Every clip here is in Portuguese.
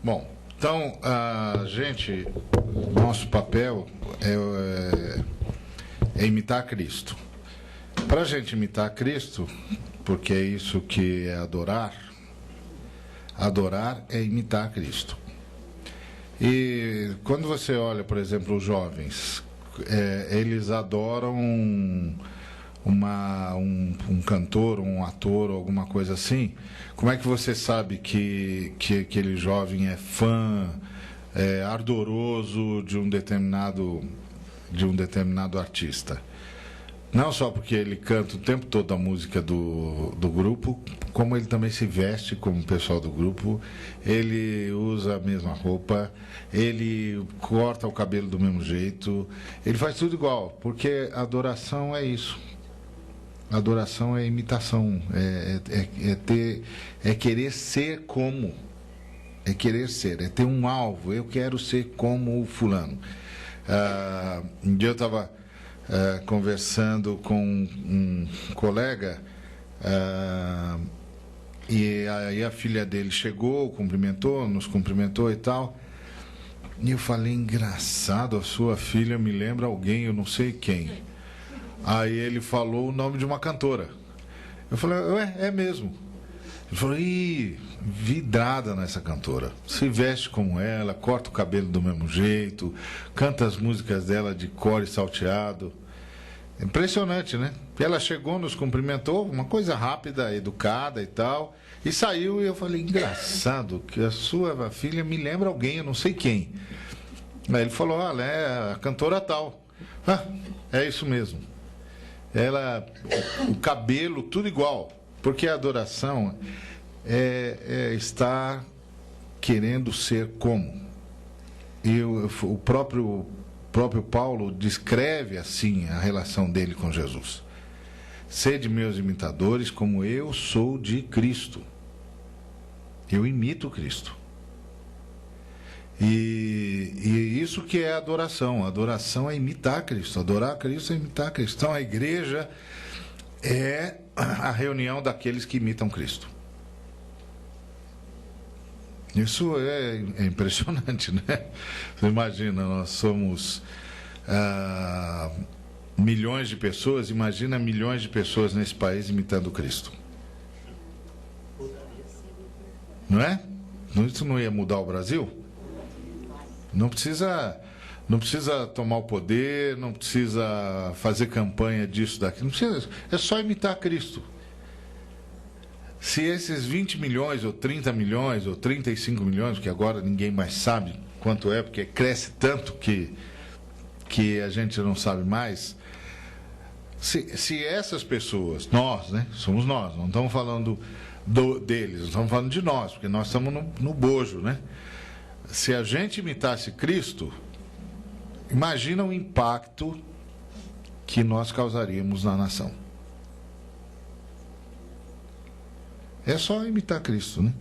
Bom, então, nosso papel é imitar Cristo. Para a gente imitar Cristo, porque é isso que é adorar é imitar Cristo. E quando você olha, por exemplo, os jovens, eles adoram um cantor, um ator, alguma coisa assim. Como é que você sabe que aquele jovem é fã, ardoroso de um determinado artista? Não só porque ele canta o tempo todo a música do grupo, como ele também se veste como o pessoal do grupo, ele usa a mesma roupa, ele corta o cabelo do mesmo jeito, ele faz tudo igual, porque a adoração é isso. Adoração é imitação, é querer ser como, é ter um alvo. Eu quero ser como o fulano. Um dia eu estava conversando com um colega, e aí a filha dele chegou, nos cumprimentou e tal, e eu falei: engraçado, a sua filha me lembra alguém, eu não sei quem. Aí ele falou o nome de uma cantora. Eu falei: ué, é mesmo? Ele falou: vidrada nessa cantora. Se veste como ela, corta o cabelo do mesmo jeito, canta as músicas dela de cor e salteado. Impressionante, né? Ela chegou, nos cumprimentou, uma coisa rápida, educada e tal, e saiu. E eu falei: engraçado, que a sua filha me lembra alguém, eu não sei quem. Aí ele falou: ela é a cantora tal. É isso mesmo. Ela, o cabelo, tudo igual. Porque a adoração é estar querendo ser como. E o próprio Paulo descreve assim a relação dele com Jesus: sede meus imitadores, como eu sou de Cristo. Eu imito Cristo. E isso que é adoração. Adoração é imitar Cristo. Adorar Cristo é imitar Cristo. Então a igreja é a reunião daqueles que imitam Cristo. Isso é impressionante, né? Você imagina, nós somos milhões de pessoas. Imagina milhões de pessoas nesse país imitando Cristo. Não é? Isso não ia mudar o Brasil? Não precisa tomar o poder, não precisa fazer campanha disso, daquilo, não precisa, é só imitar Cristo. Se esses 20 milhões, ou 30 milhões, ou 35 milhões, que agora ninguém mais sabe quanto é, porque cresce tanto que a gente não sabe mais, se essas pessoas, nós, né, somos nós, não estamos falando deles, estamos falando de nós, porque nós estamos no bojo, né? Se a gente imitasse Cristo, imagina o impacto que nós causaríamos na nação. É só imitar Cristo, né?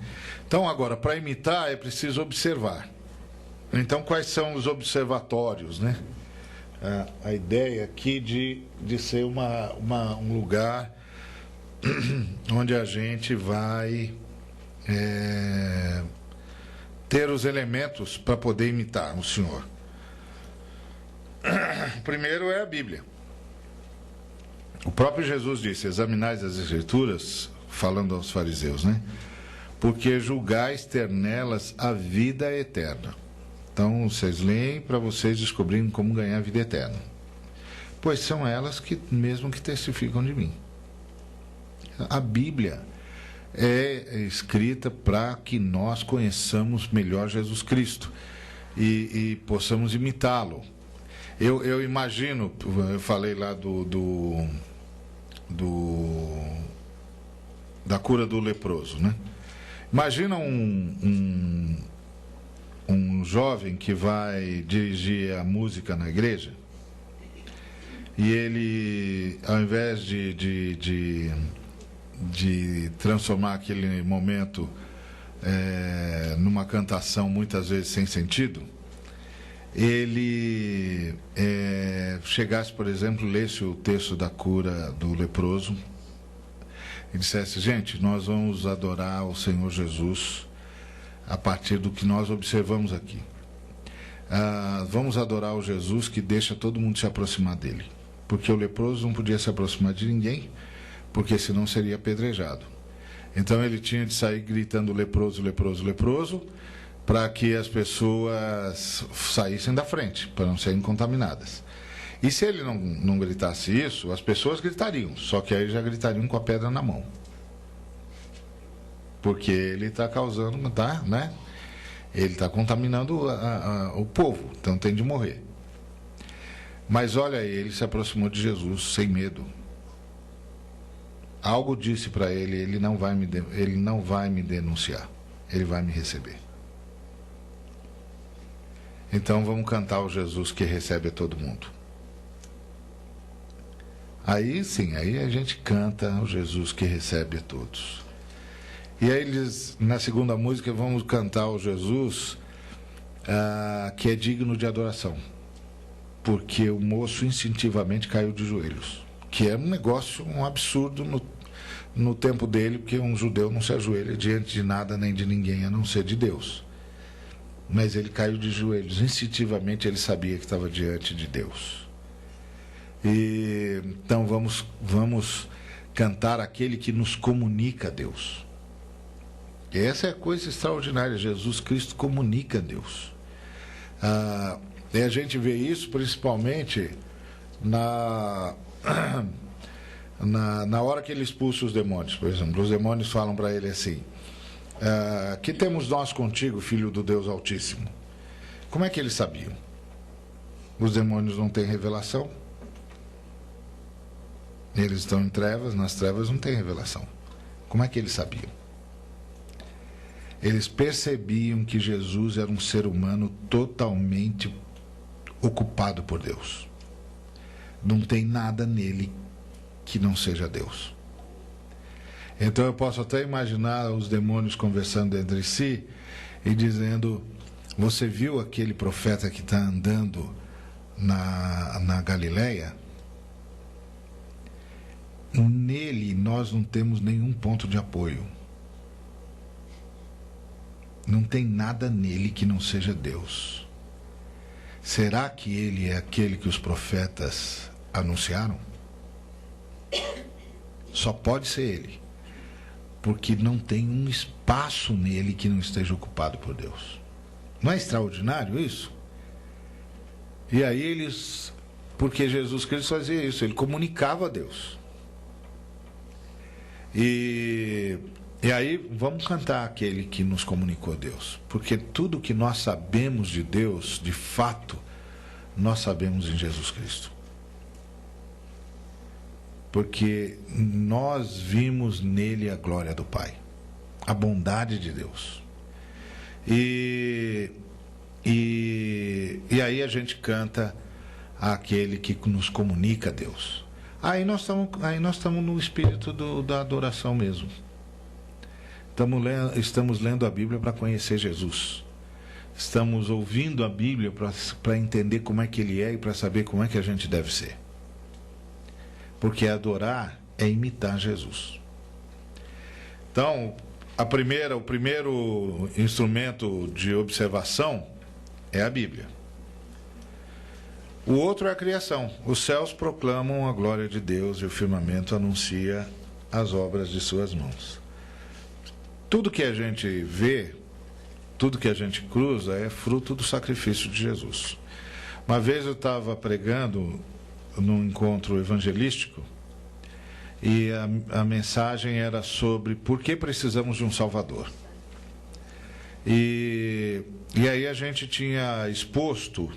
Então, agora, para imitar é preciso observar. Então, quais são os observatórios, né? A ideia aqui de ser um lugar onde a gente vai ter os elementos para poder imitar o Senhor. O primeiro é a Bíblia. O próprio Jesus disse: examinais as Escrituras, falando aos fariseus, né? Porque julgais ter nelas a vida eterna. Então, vocês leem para vocês descobrirem como ganhar a vida eterna. Pois são elas que mesmo que testificam de mim. A Bíblia é escrita para que nós conheçamos melhor Jesus Cristo e possamos imitá-lo. Eu imagino, eu falei lá da cura do leproso, né? Imagina um jovem que vai dirigir a música na igreja e ele, ao invés de transformar aquele momento numa cantação muitas vezes sem sentido, ele chegasse, por exemplo, lesse o texto da cura do leproso e dissesse: gente, nós vamos adorar o Senhor Jesus a partir do que nós observamos aqui. Vamos adorar o Jesus que deixa todo mundo se aproximar dele. Porque o leproso não podia se aproximar de ninguém, porque senão seria apedrejado. Então ele tinha de sair gritando leproso, leproso, leproso, para que as pessoas saíssem da frente, para não serem contaminadas. E se ele não gritasse isso, as pessoas gritariam, só que aí já gritariam com a pedra na mão. Porque ele está causando, né? Ele está contaminando o povo, então tem de morrer. Mas olha aí, ele se aproximou de Jesus sem medo. Algo disse para ele, ele não vai me denunciar, ele vai me receber. Então vamos cantar o Jesus que recebe a todo mundo. Aí sim, aí a gente canta o Jesus que recebe a todos. E aí eles, na segunda música, vamos cantar o Jesus que é digno de adoração. Porque o moço instintivamente caiu de joelhos. Que é um negócio, um absurdo no tempo dele, porque um judeu não se ajoelha diante de nada nem de ninguém, a não ser de Deus. Mas ele caiu de joelhos. Instintivamente ele sabia que estava diante de Deus. E então vamos cantar aquele que nos comunica a Deus. E essa é a coisa extraordinária. Jesus Cristo comunica a Deus. E a gente vê isso principalmente na hora que ele expulsa os demônios, por exemplo. Os demônios falam para ele assim: que temos nós contigo, filho do Deus Altíssimo? Como é que eles sabiam? Os demônios não têm revelação. Eles estão em trevas, nas trevas não tem revelação. Como é que eles sabiam? Eles percebiam que Jesus era um ser humano totalmente ocupado por Deus. Não tem nada nele que não seja Deus. Então eu posso até imaginar os demônios conversando entre si e dizendo: você viu aquele profeta que está andando na Galileia? Nele nós não temos nenhum ponto de apoio. Não tem nada nele que não seja Deus. Será que ele é aquele que os profetas anunciaram? Só pode ser ele, porque não tem um espaço nele que não esteja ocupado por Deus. Não é extraordinário isso? E aí eles, porque Jesus Cristo fazia isso, ele comunicava a Deus. E aí vamos cantar aquele que nos comunicou a Deus, porque tudo que nós sabemos de Deus, de fato, nós sabemos em Jesus Cristo. Porque nós vimos nele a glória do Pai, a bondade de Deus. E aí a gente canta aquele que nos comunica a Deus. Aí nós estamos no espírito da adoração mesmo. Estamos lendo a Bíblia para conhecer Jesus. Estamos ouvindo a Bíblia para entender como é que Ele é e para saber como é que a gente deve ser. Porque adorar é imitar Jesus. Então, o primeiro instrumento de observação é a Bíblia. O outro é a criação. Os céus proclamam a glória de Deus e o firmamento anuncia as obras de suas mãos. Tudo que a gente vê, tudo que a gente cruza é fruto do sacrifício de Jesus. Uma vez eu estava pregando num encontro evangelístico e a mensagem era sobre por que precisamos de um Salvador. E aí a gente tinha exposto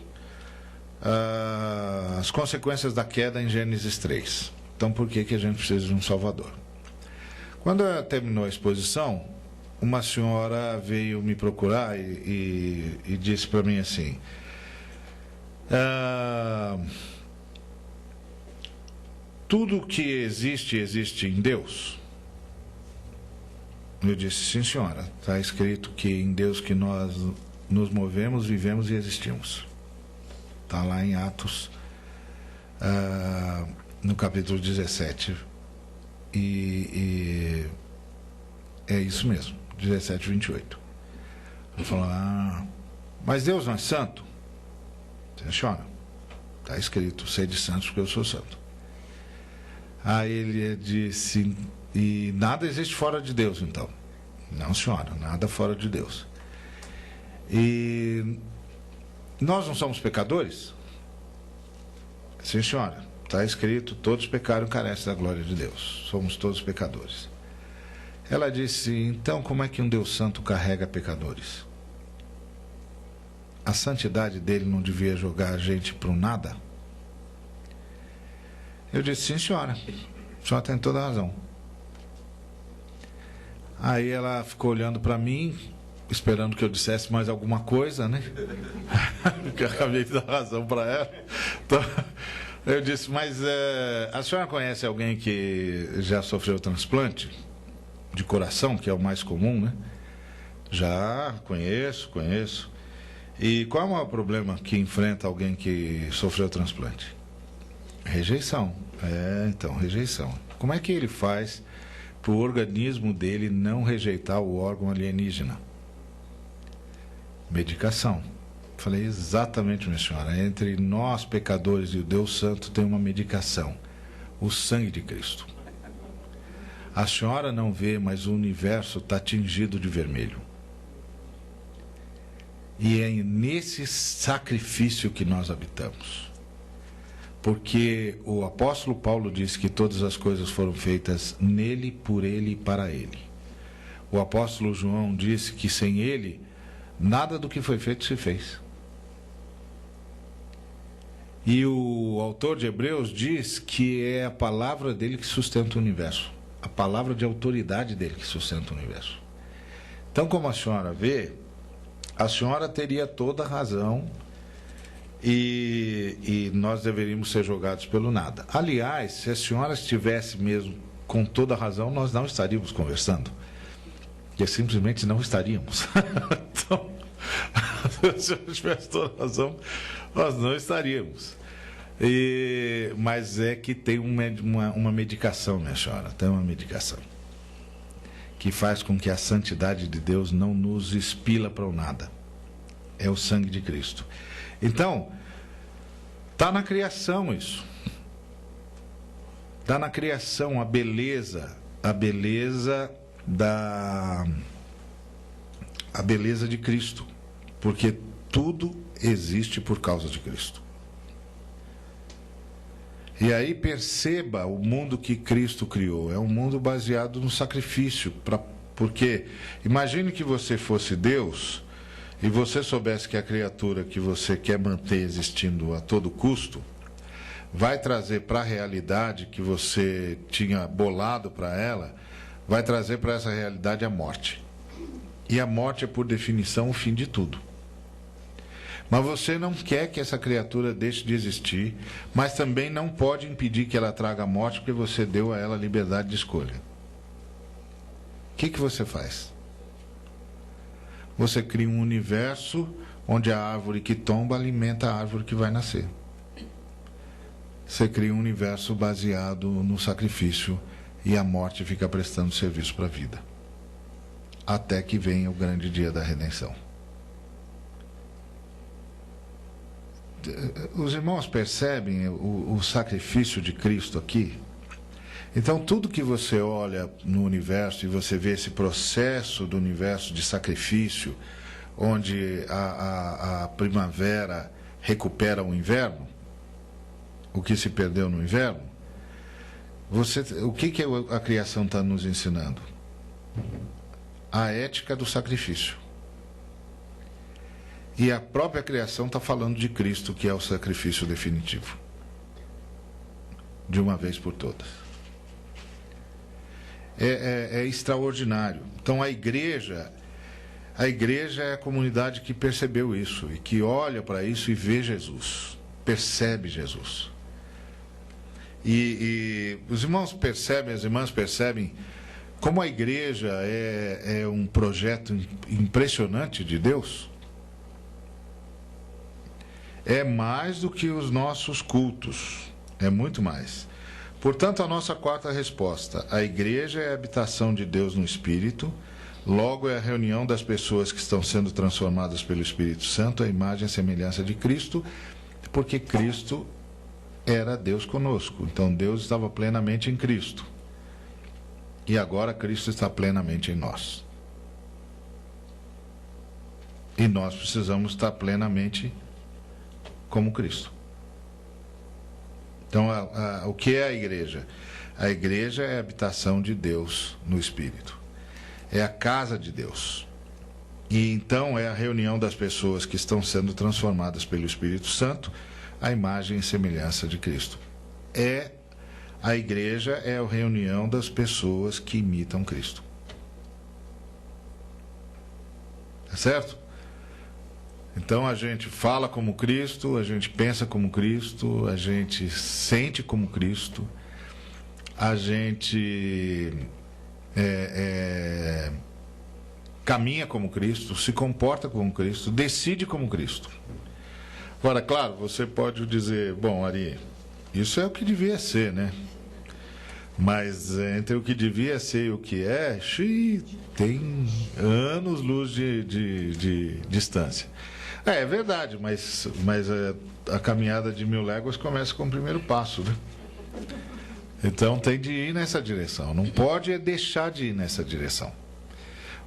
as consequências da queda em Gênesis 3. Então, por que a gente precisa de um Salvador? Quando terminou a exposição, uma senhora veio me procurar e disse para mim assim: tudo que existe em Deus? Eu disse: sim, senhora, está escrito que em Deus que nós nos movemos, vivemos e existimos. Está lá em Atos, no capítulo 17. E é isso mesmo, 17, 28. Ele falou, mas Deus não é santo? Senhora, está escrito, sede santos porque eu sou santo. Aí ele disse, e nada existe fora de Deus, então? Não, senhora, nada fora de Deus. E nós não somos pecadores? Sim, senhora, está escrito, todos pecaram e carecem da glória de Deus. Somos todos pecadores. Ela disse, então como é que um Deus santo carrega pecadores? A santidade dele não devia jogar a gente para o nada? Eu disse, sim, senhora. A senhora tem toda a razão. Aí ela ficou olhando para mim, esperando que eu dissesse mais alguma coisa, né? Porque eu acabei de dar razão para ela. Então, eu disse, mas a senhora conhece alguém que já sofreu transplante de coração, que é o mais comum, né? Já, conheço. E qual é o maior problema que enfrenta alguém que sofreu transplante? Rejeição. Então, rejeição. Como é que ele faz para o organismo dele não rejeitar o órgão alienígena? Medicação. Falei, exatamente, minha senhora. Entre nós, pecadores, e o Deus Santo tem uma medicação. O sangue de Cristo. A senhora não vê, mas o universo está tingido de vermelho. E é nesse sacrifício que nós habitamos. Porque o apóstolo Paulo diz que todas as coisas foram feitas nele, por ele e para ele. O apóstolo João disse que sem ele, nada do que foi feito se fez. E o autor de Hebreus diz que é a palavra dele que sustenta o universo. A palavra de autoridade dele que sustenta o universo. Então, como a senhora vê, a senhora teria toda a razão e nós deveríamos ser jogados pelo nada. Aliás, se a senhora estivesse mesmo com toda a razão, nós não estaríamos conversando. Porque simplesmente não estaríamos. Então, se a senhora tivesse toda a razão, nós não estaríamos. Mas é que tem uma medicação, minha senhora, tem uma medicação que faz com que a santidade de Deus não nos expila para o nada. É o sangue de Cristo. Então, está na criação isso. Está na criação a beleza de Cristo. Porque tudo existe por causa de Cristo. E aí perceba o mundo que Cristo criou. É um mundo baseado no sacrifício. Porque imagine que você fosse Deus e você soubesse que a criatura que você quer manter existindo a todo custo vai trazer para a realidade que você tinha bolado para ela, vai trazer para essa realidade a morte. E a morte é, por definição, o fim de tudo. Mas você não quer que essa criatura deixe de existir, mas também não pode impedir que ela traga a morte, porque você deu a ela liberdade de escolha. O que você faz? Você cria um universo onde a árvore que tomba alimenta a árvore que vai nascer. Você cria um universo baseado no sacrifício e a morte fica prestando serviço para a vida. Até que venha o grande dia da redenção. Os irmãos percebem o sacrifício de Cristo aqui? Então, tudo que você olha no universo e você vê esse processo do universo de sacrifício, onde a primavera recupera o inverno, o que se perdeu no inverno, o que a criação está nos ensinando? A ética do sacrifício. E a própria criação está falando de Cristo, que é o sacrifício definitivo. De uma vez por todas. É extraordinário. Então a igreja é a comunidade que percebeu isso, e que olha para isso e vê Jesus. Percebe Jesus. E os irmãos percebem, as irmãs percebem como a igreja é um projeto impressionante de Deus. É mais do que os nossos cultos. É muito mais. Portanto, a nossa quarta resposta: a igreja é a habitação de Deus no Espírito, Logo, é a reunião das pessoas que estão sendo transformadas pelo Espírito Santo, a imagem e semelhança de Cristo, porque Cristo era Deus conosco. Então, Deus estava plenamente em Cristo. E agora Cristo está plenamente em nós. E nós precisamos estar plenamente como Cristo. Então, o que é a igreja? A igreja é a habitação de Deus no Espírito. É a casa de Deus. E então é a reunião das pessoas que estão sendo transformadas pelo Espírito Santo, a imagem e semelhança de Cristo. A igreja é a reunião das pessoas que imitam Cristo. Tá certo? Então a gente fala como Cristo, a gente pensa como Cristo, a gente sente como Cristo, a gente caminha como Cristo, se comporta como Cristo, decide como Cristo. Agora, claro, você pode dizer, bom, Ari, isso é o que devia ser, né? Mas entre o que devia ser e o que é, tem anos-luz de distância. É verdade, mas a caminhada de 1000 léguas começa com o primeiro passo, né? Então tem de ir nessa direção. Não pode deixar de ir nessa direção.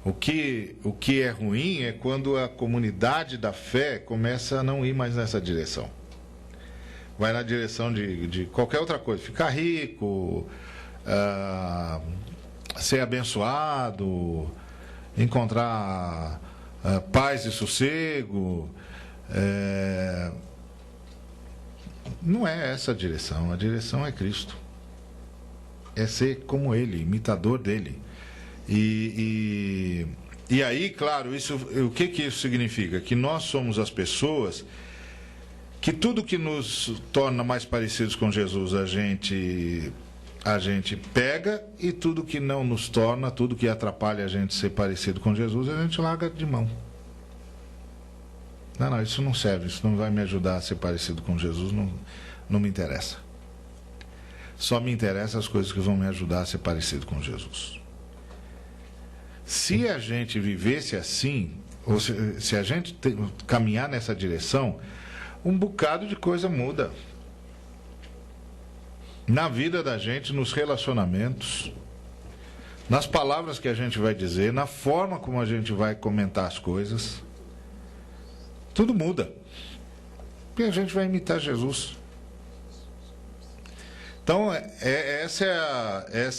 O que é ruim é quando a comunidade da fé começa a não ir mais nessa direção. Vai na direção de qualquer outra coisa. Ficar rico, ser abençoado, encontrar paz e sossego. Não é essa a direção. A direção é Cristo. É ser como Ele, imitador dele. E aí, claro, o que isso significa? Que nós somos as pessoas que tudo que nos torna mais parecidos com Jesus a gente pega, e tudo que não nos torna, tudo que atrapalha a gente ser parecido com Jesus, a gente larga de mão. Não, isso não serve, isso não vai me ajudar a ser parecido com Jesus, não me interessa. Só me interessam as coisas que vão me ajudar a ser parecido com Jesus. Se a gente vivesse assim, ou se a gente caminhar nessa direção, um bocado de coisa muda. Na vida da gente, nos relacionamentos, nas palavras que a gente vai dizer, na forma como a gente vai comentar as coisas, tudo muda. Porque a gente vai imitar Jesus. Então, essa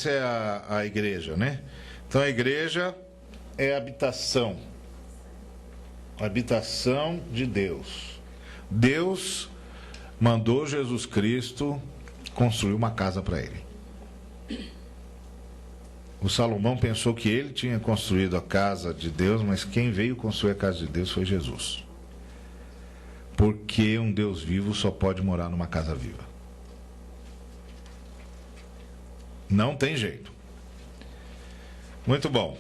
é a igreja, né? Então, a igreja é a habitação de Deus. Deus mandou Jesus Cristo construir uma casa para ele. O Salomão pensou que ele tinha construído a casa de Deus, mas quem veio construir a casa de Deus foi Jesus. Porque um Deus vivo só pode morar numa casa viva. Não tem jeito. Muito bom.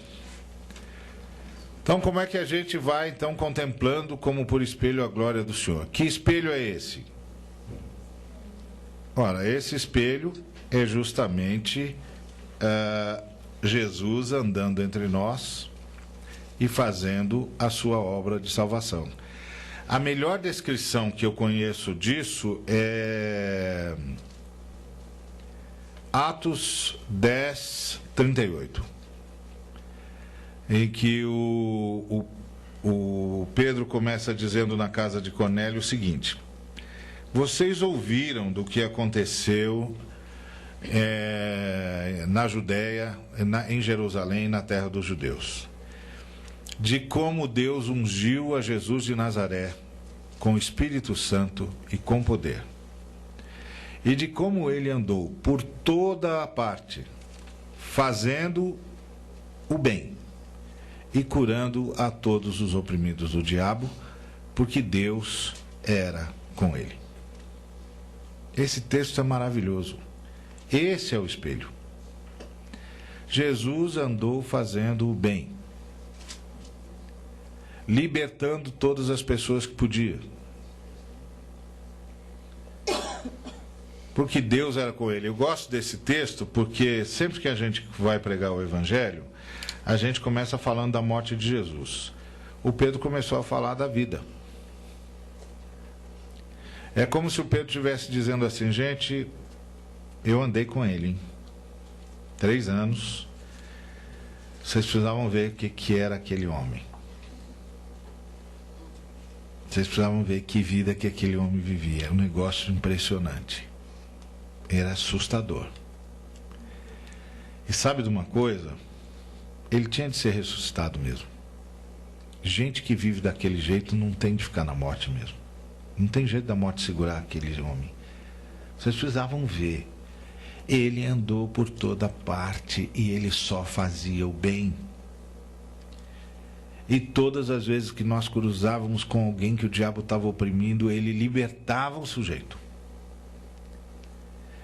Então, como é que a gente vai, então, contemplando como por espelho a glória do Senhor? Que espelho é esse? Ora, esse espelho é justamente Jesus andando entre nós e fazendo a sua obra de salvação. A melhor descrição que eu conheço disso é Atos 10, 38. Em que o Pedro começa dizendo na casa de Cornélio o seguinte: vocês ouviram do que aconteceu na Judéia, em Jerusalém, na terra dos judeus, de como Deus ungiu a Jesus de Nazaré com o Espírito Santo e com poder, e de como ele andou por toda a parte, fazendo o bem e curando a todos os oprimidos do diabo, porque Deus era com ele. Esse texto é maravilhoso. Esse é o espelho. Jesus andou fazendo o bem, libertando todas as pessoas que podia, porque Deus era com ele. Eu gosto desse texto porque sempre que a gente vai pregar o Evangelho, a gente começa falando da morte de Jesus. O Pedro começou a falar da vida. É como se o Pedro estivesse dizendo assim: gente, eu andei com ele, hein? 3 anos. Vocês precisavam ver o que era aquele homem. Vocês precisavam ver que vida que aquele homem vivia. É um negócio impressionante. Era assustador. E sabe de uma coisa? Ele tinha de ser ressuscitado mesmo. Gente que vive daquele jeito não tem de ficar na morte mesmo. Não tem jeito da morte segurar aquele homem. Vocês precisavam ver. Ele andou por toda parte e ele só fazia o bem. E todas as vezes que nós cruzávamos com alguém que o diabo estava oprimindo, ele libertava o sujeito.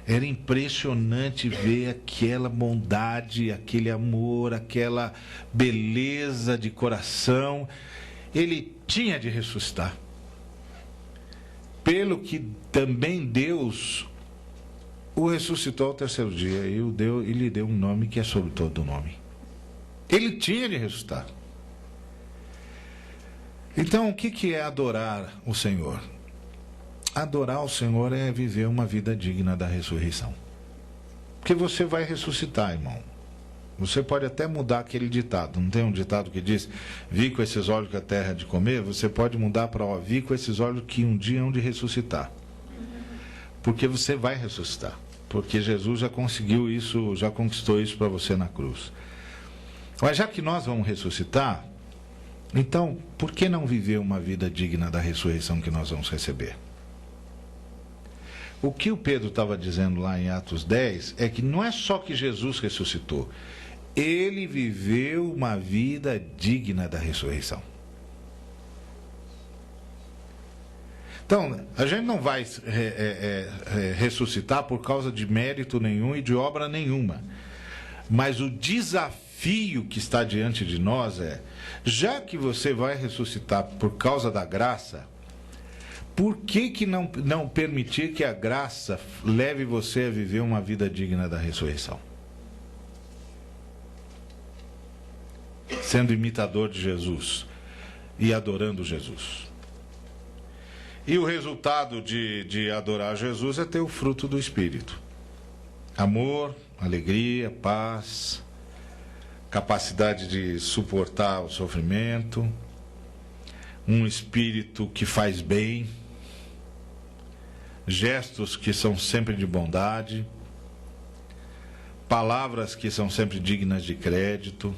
Era impressionante ver aquela bondade, aquele amor, aquela beleza de coração. Ele tinha de ressuscitar. Pelo que também Deus o ressuscitou ao 3º dia e lhe deu um nome que é sobre todo nome. Ele tinha de ressuscitar. Então, o que é adorar o Senhor? Adorar o Senhor é viver uma vida digna da ressurreição. Porque você vai ressuscitar, irmão. Você pode até mudar aquele ditado. Não tem um ditado que diz: vi com esses olhos que a terra há de comer? Você pode mudar para: ó, vi com esses olhos que um dia hão de ressuscitar. Porque você vai ressuscitar. Porque Jesus já conseguiu isso, já conquistou isso para você na cruz. Mas já que nós vamos ressuscitar, então, por que não viver uma vida digna da ressurreição que nós vamos receber? O que o Pedro estava dizendo lá em Atos 10 é que não é só que Jesus ressuscitou, ele viveu uma vida digna da ressurreição. Então, a gente não vai ressuscitar por causa de mérito nenhum e de obra nenhuma. Mas o desafio que está diante de nós é: já que você vai ressuscitar por causa da graça, por que não permitir que a graça leve você a viver uma vida digna da ressurreição? Sendo imitador de Jesus e adorando Jesus. E o resultado de adorar Jesus é ter o fruto do Espírito. Amor, alegria, paz, capacidade de suportar o sofrimento, um espírito que faz bem, gestos que são sempre de bondade, palavras que são sempre dignas de crédito,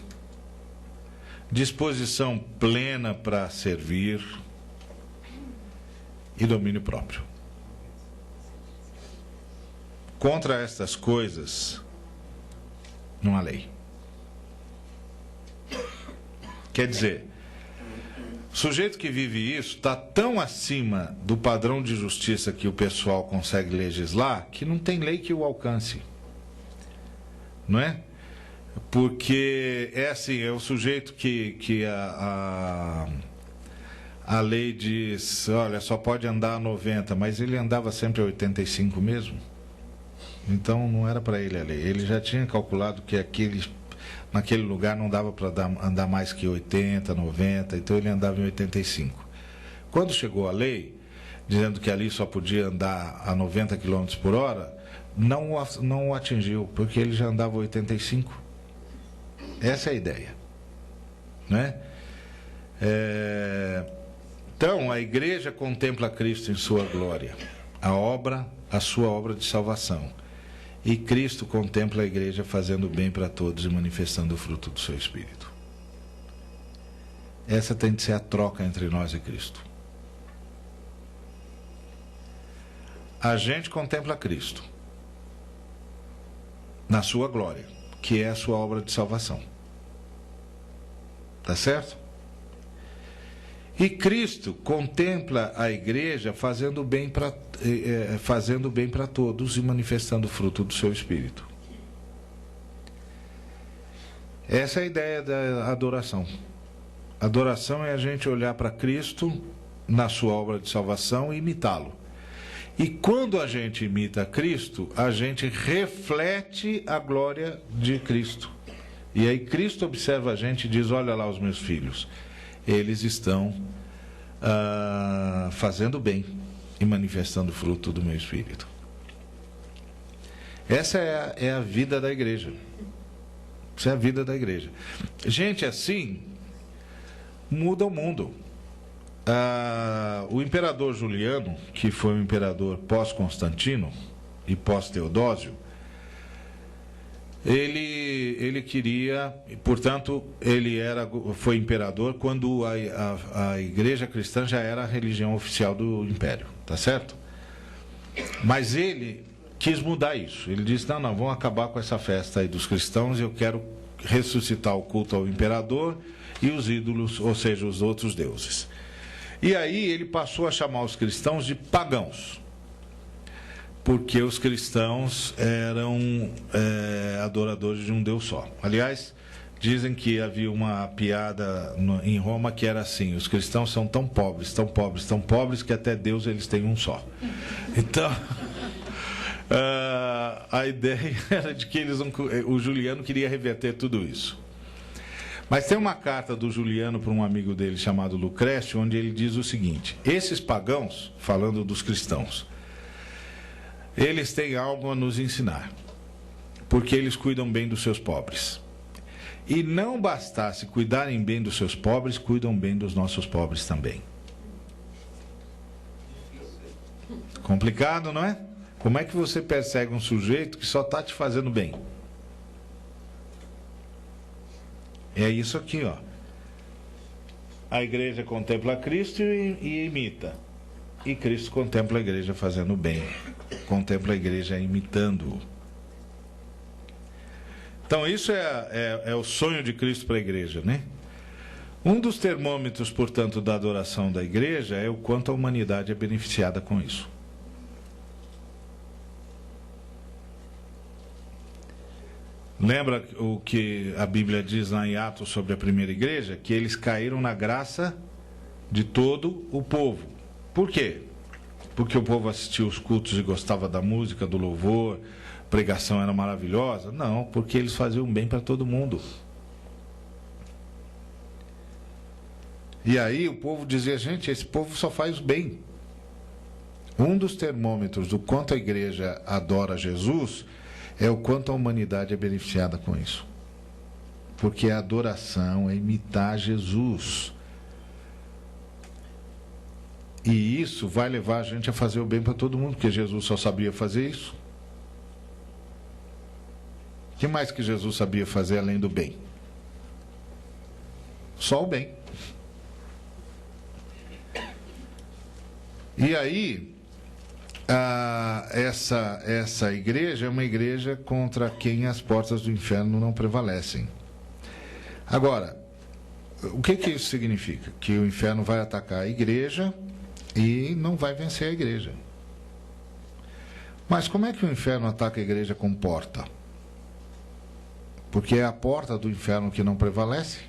disposição plena para servir e domínio próprio. Contra estas coisas não há lei. Quer dizer, o sujeito que vive isso está tão acima do padrão de justiça que o pessoal consegue legislar que não tem lei que o alcance. Não é? Porque é assim, é o sujeito que a lei diz: olha, só pode andar a 90, mas ele andava sempre a 85 mesmo. Então não era para ele a lei. Ele já tinha calculado que naquele lugar não dava para andar mais que 80, 90, então ele andava em 85. Quando chegou a lei, dizendo que ali só podia andar a 90 km por hora, não o atingiu, porque ele já andava a 85. Essa é a ideia. Né? Então, a igreja contempla Cristo em sua glória, a sua obra de salvação. E Cristo contempla a igreja fazendo bem para todos e manifestando o fruto do seu Espírito. Essa tem de ser a troca entre nós e Cristo. A gente contempla Cristo na sua glória, que é a sua obra de salvação. Tá certo? E Cristo contempla a igreja fazendo bem para todos e manifestando o fruto do seu Espírito. Essa é a ideia da adoração. Adoração é a gente olhar para Cristo na sua obra de salvação e imitá-lo. E quando a gente imita Cristo, a gente reflete a glória de Cristo. E aí Cristo observa a gente e diz: olha lá os meus filhos, eles estão fazendo bem e manifestando o fruto do meu Espírito. Essa é a vida da igreja. Essa é a vida da igreja. Gente assim muda o mundo. O imperador Juliano, que foi um imperador pós-Constantino e pós-Teodósio, ele queria, portanto, foi imperador quando a igreja cristã já era a religião oficial do império, tá certo? Mas ele quis mudar isso. Ele disse: não, vamos acabar com essa festa aí dos cristãos, eu quero ressuscitar o culto ao imperador e os ídolos, ou seja, os outros deuses. E aí ele passou a chamar os cristãos de pagãos, porque os cristãos eram adoradores de um Deus só. Aliás, dizem que havia uma piada em Roma que era assim: os cristãos são tão pobres, tão pobres, tão pobres, que até Deus eles têm um só. Então, a ideia era de que o Juliano queria reverter tudo isso. Mas tem uma carta do Juliano para um amigo dele chamado Lucrécio, onde ele diz o seguinte: esses pagãos, falando dos cristãos, eles têm algo a nos ensinar, porque eles cuidam bem dos seus pobres. E não bastasse cuidarem bem dos seus pobres, cuidam bem dos nossos pobres também. Complicado, não é? Como é que você persegue um sujeito que só está te fazendo bem? É isso aqui, ó. A igreja contempla Cristo e imita. E Cristo contempla a igreja fazendo bem. Contempla a igreja imitando-o. Então isso é o sonho de Cristo para a igreja, né? Um dos termômetros, portanto, da adoração da igreja é o quanto a humanidade é beneficiada com isso. Lembra o que a Bíblia diz lá em Atos sobre a primeira igreja? Que eles caíram na graça de todo o povo. Por quê? Porque o povo assistia os cultos e gostava da música, do louvor, a pregação era maravilhosa? Não, porque eles faziam bem para todo mundo. E aí o povo dizia: gente, esse povo só faz bem. Um dos termômetros do quanto a igreja adora Jesus é o quanto a humanidade é beneficiada com isso. Porque a adoração é imitar Jesus. E isso vai levar a gente a fazer o bem para todo mundo, porque Jesus só sabia fazer isso. O que mais que Jesus sabia fazer além do bem? Só o bem. E aí, essa igreja é uma igreja contra quem as portas do inferno não prevalecem. Agora, o que isso significa? Que o inferno vai atacar a igreja e não vai vencer a igreja. Mas como é que o inferno ataca a igreja com porta? Porque é a porta do inferno que não prevalece.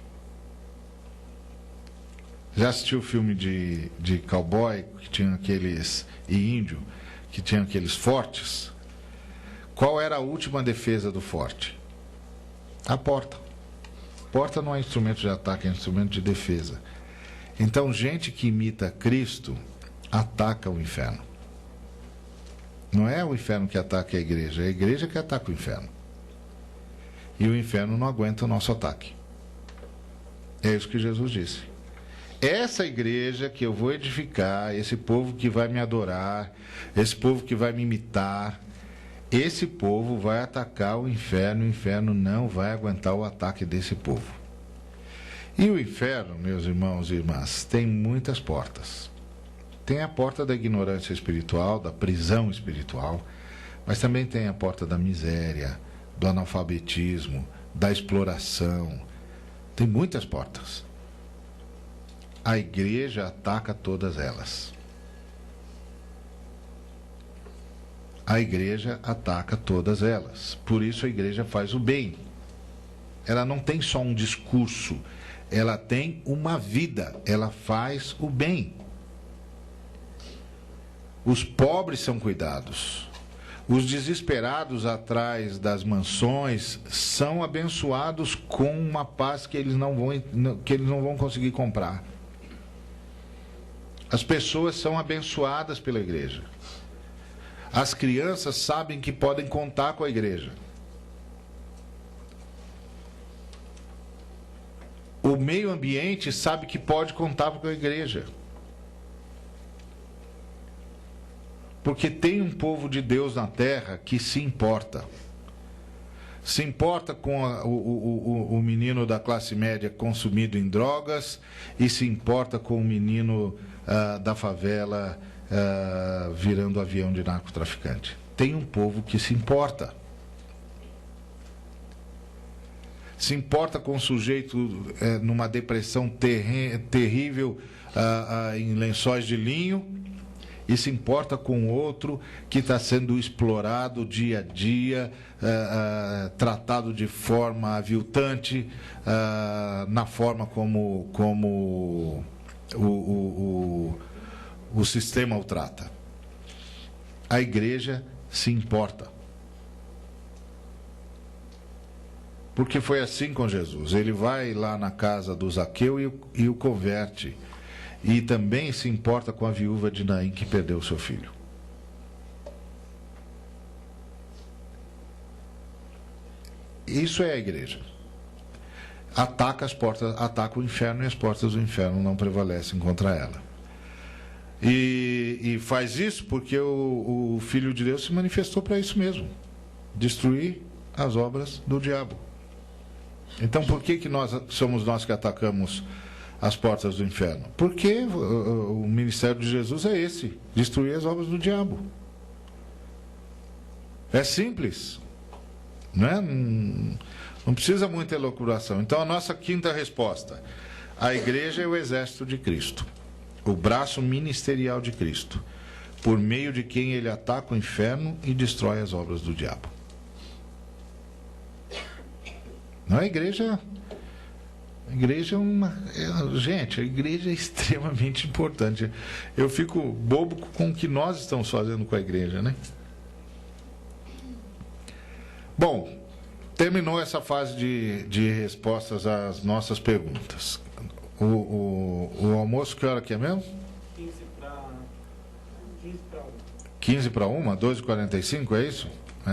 Já assistiu o filme de cowboy, que tinha aqueles, e índio, que tinha aqueles fortes? Qual era a última defesa do forte? A porta. Porta não é instrumento de ataque, é instrumento de defesa. Então, gente que imita Cristo ataca o inferno. Não é o inferno que ataca a igreja que ataca o inferno. E o inferno não aguenta o nosso ataque. É isso que Jesus disse. Essa igreja que eu vou edificar, esse povo que vai me adorar, esse povo que vai me imitar, esse povo vai atacar o inferno não vai aguentar o ataque desse povo. E o inferno, meus irmãos e irmãs, tem muitas portas. Tem a porta da ignorância espiritual, da prisão espiritual, mas também tem a porta da miséria, do analfabetismo, da exploração. Tem muitas portas. A igreja ataca todas elas. A igreja ataca todas elas. Por isso a igreja faz o bem. Ela não tem só um discurso, ela tem uma vida, ela faz o bem. Os pobres são cuidados. Os desesperados atrás das mansões são abençoados com uma paz que eles não vão conseguir comprar. As pessoas são abençoadas pela igreja. As crianças sabem que podem contar com a igreja. O meio ambiente sabe que pode contar com a igreja. Porque tem um povo de Deus na terra que se importa. Se importa com o menino da classe média consumido em drogas e se importa com o menino da favela virando avião de narcotraficante. Tem um povo que se importa. Se importa com o sujeito numa depressão terrível em lençóis de linho, e se importa com o outro que está sendo explorado dia a dia, tratado de forma aviltante, na forma como o sistema o trata. A igreja se importa. Porque foi assim com Jesus. Ele vai lá na casa do Zaqueu e o converte. E também se importa com a viúva de Naim que perdeu seu filho. Isso é a igreja. Ataca o inferno e as portas do inferno não prevalecem contra ela. E faz isso porque o Filho de Deus se manifestou para isso mesmo. Destruir as obras do diabo. Então por que somos nós que atacamos as portas do inferno? Porque o ministério de Jesus é esse: destruir as obras do diabo. É simples, não é? Não precisa muita elucubração. Então a nossa quinta resposta: a igreja é o exército de Cristo, o braço ministerial de Cristo, por meio de quem ele ataca o inferno e destrói as obras do diabo. Não é a igreja. A igreja é uma... Gente, a igreja é extremamente importante. Eu fico bobo com o que nós estamos fazendo com a igreja, né? Bom, terminou essa fase de respostas às nossas perguntas. O almoço, que hora que é mesmo? 15 para 1. 15 para 1? 12h45, é isso?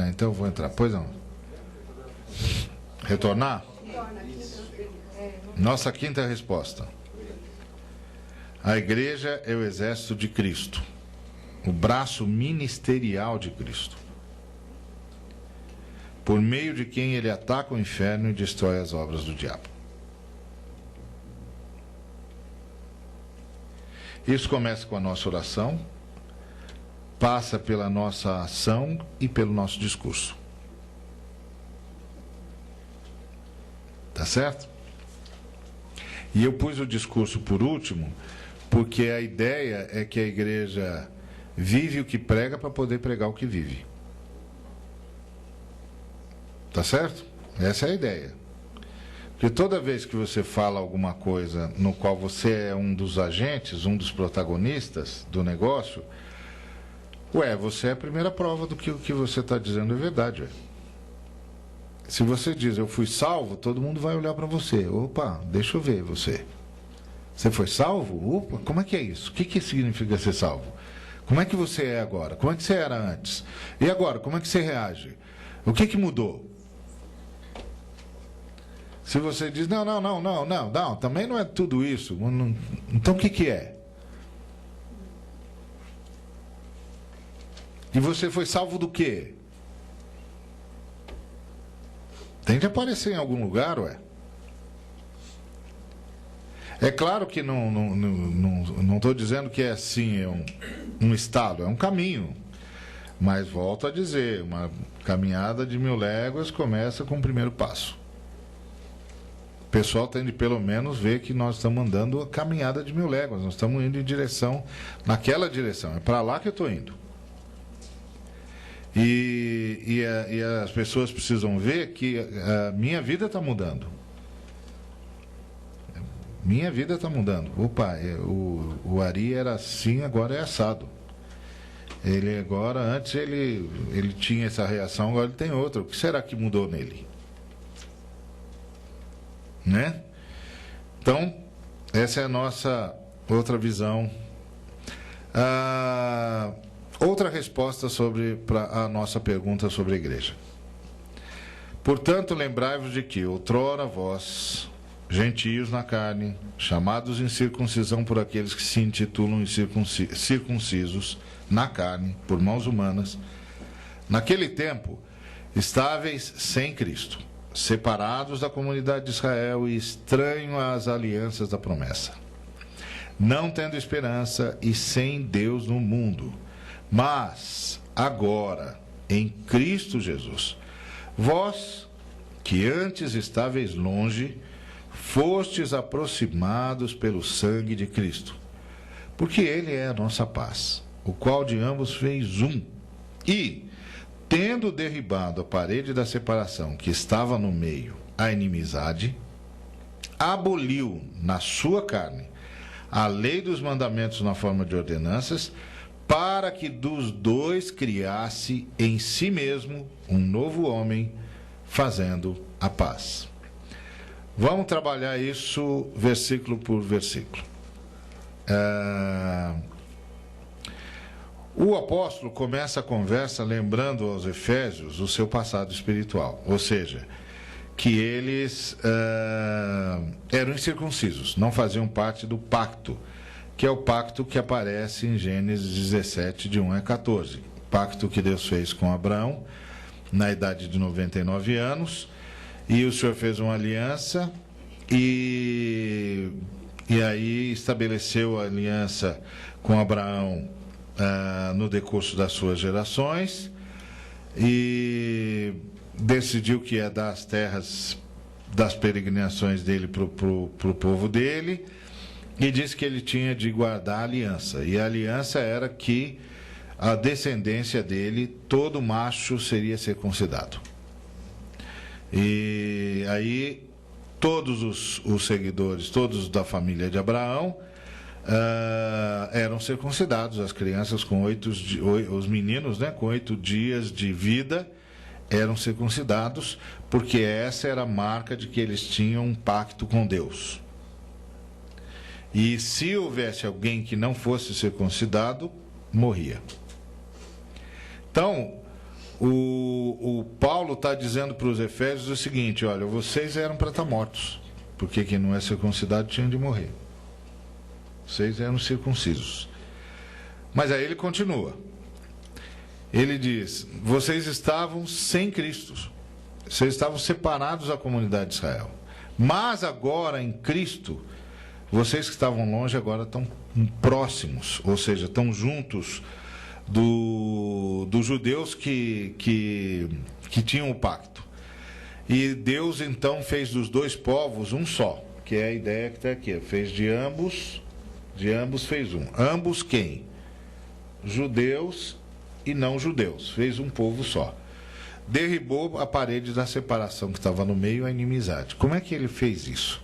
Então eu vou entrar. Pois não. Retornar? Nossa quinta resposta: a igreja é o exército de Cristo, o braço ministerial de Cristo, por meio de quem ele ataca o inferno e destrói as obras do diabo. Isso começa com a nossa oração, passa pela nossa ação e pelo nosso discurso. Tá certo? E eu pus o discurso por último, porque a ideia é que a igreja vive o que prega para poder pregar o que vive. Tá certo? Essa é a ideia. Porque toda vez que você fala alguma coisa no qual você é um dos agentes, um dos protagonistas do negócio, você é a primeira prova do que o que você está dizendo é verdade. Se você diz, eu fui salvo, todo mundo vai olhar para você. Opa, deixa eu ver você. Você foi salvo? Opa, como é que é isso? O que significa ser salvo? Como é que você é agora? Como é que você era antes? E agora, como é que você reage? O que mudou? Se você diz, não, também não é tudo isso. Então o que é? E você foi salvo do quê? Tem de aparecer em algum lugar, É claro que não estou dizendo que é assim, é um estado, é um caminho. Mas volto a dizer, uma caminhada de 1000 léguas começa com o primeiro passo. O pessoal tem de pelo menos ver que nós estamos andando a caminhada de 1000 léguas, nós estamos indo naquela direção, é para lá que eu estou indo. E as pessoas precisam ver que a minha vida está mudando. Minha vida está mudando. Opa, o Ari era assim, agora é assado. Ele agora, antes ele tinha essa reação, agora ele tem outra. O que será que mudou nele? Né? Então, essa é a nossa outra visão. Outra resposta para a nossa pergunta sobre a igreja. Portanto, lembrai-vos de que outrora vós, gentios na carne, chamados em circuncisão por aqueles que se intitulam circuncisos na carne, por mãos humanas, naquele tempo estáveis sem Cristo, separados da comunidade de Israel e estranhos às alianças da promessa, não tendo esperança e sem Deus no mundo. Mas agora, em Cristo Jesus, vós, que antes estáveis longe, fostes aproximados pelo sangue de Cristo, porque Ele é a nossa paz, o qual de ambos fez um, e, tendo derribado a parede da separação que estava no meio, a inimizade, aboliu na sua carne a lei dos mandamentos na forma de ordenanças, para que dos dois criasse em si mesmo um novo homem, fazendo a paz. Vamos trabalhar isso versículo por versículo. O apóstolo começa a conversa lembrando aos Efésios o seu passado espiritual, ou seja, que eles eram incircuncisos, não faziam parte do pacto, que é o pacto que aparece em Gênesis 17, de 1 a 14. Pacto que Deus fez com Abraão, na idade de 99 anos, e o Senhor fez uma aliança, e aí estabeleceu a aliança com Abraão no decurso das suas gerações, e decidiu que ia dar as terras das peregrinações dele para o povo dele, e disse que ele tinha de guardar a aliança. E a aliança era que a descendência dele, todo macho seria circuncidado. E aí todos os seguidores, todos da família de Abraão, eram circuncidados. As crianças com os meninos, né, com 8 dias de vida, eram circuncidados, porque essa era a marca de que eles tinham um pacto com Deus. E se houvesse alguém que não fosse circuncidado, morria. Então, o Paulo está dizendo para os Efésios o seguinte: olha, vocês eram para estar mortos, porque quem não é circuncidado tinha de morrer. Vocês eram circuncisos. Mas aí ele continua. Ele diz: vocês estavam sem Cristo, vocês estavam separados da comunidade de Israel. Mas agora em Cristo, vocês que estavam longe agora estão próximos, ou seja, estão juntos dos judeus que tinham o pacto. E Deus então fez dos dois povos um só, que é a ideia que está aqui. Fez de ambos fez um. Ambos quem? Judeus e não judeus. Fez um povo só. Derribou a parede da separação que estava no meio, a inimizade. Como é que ele fez isso?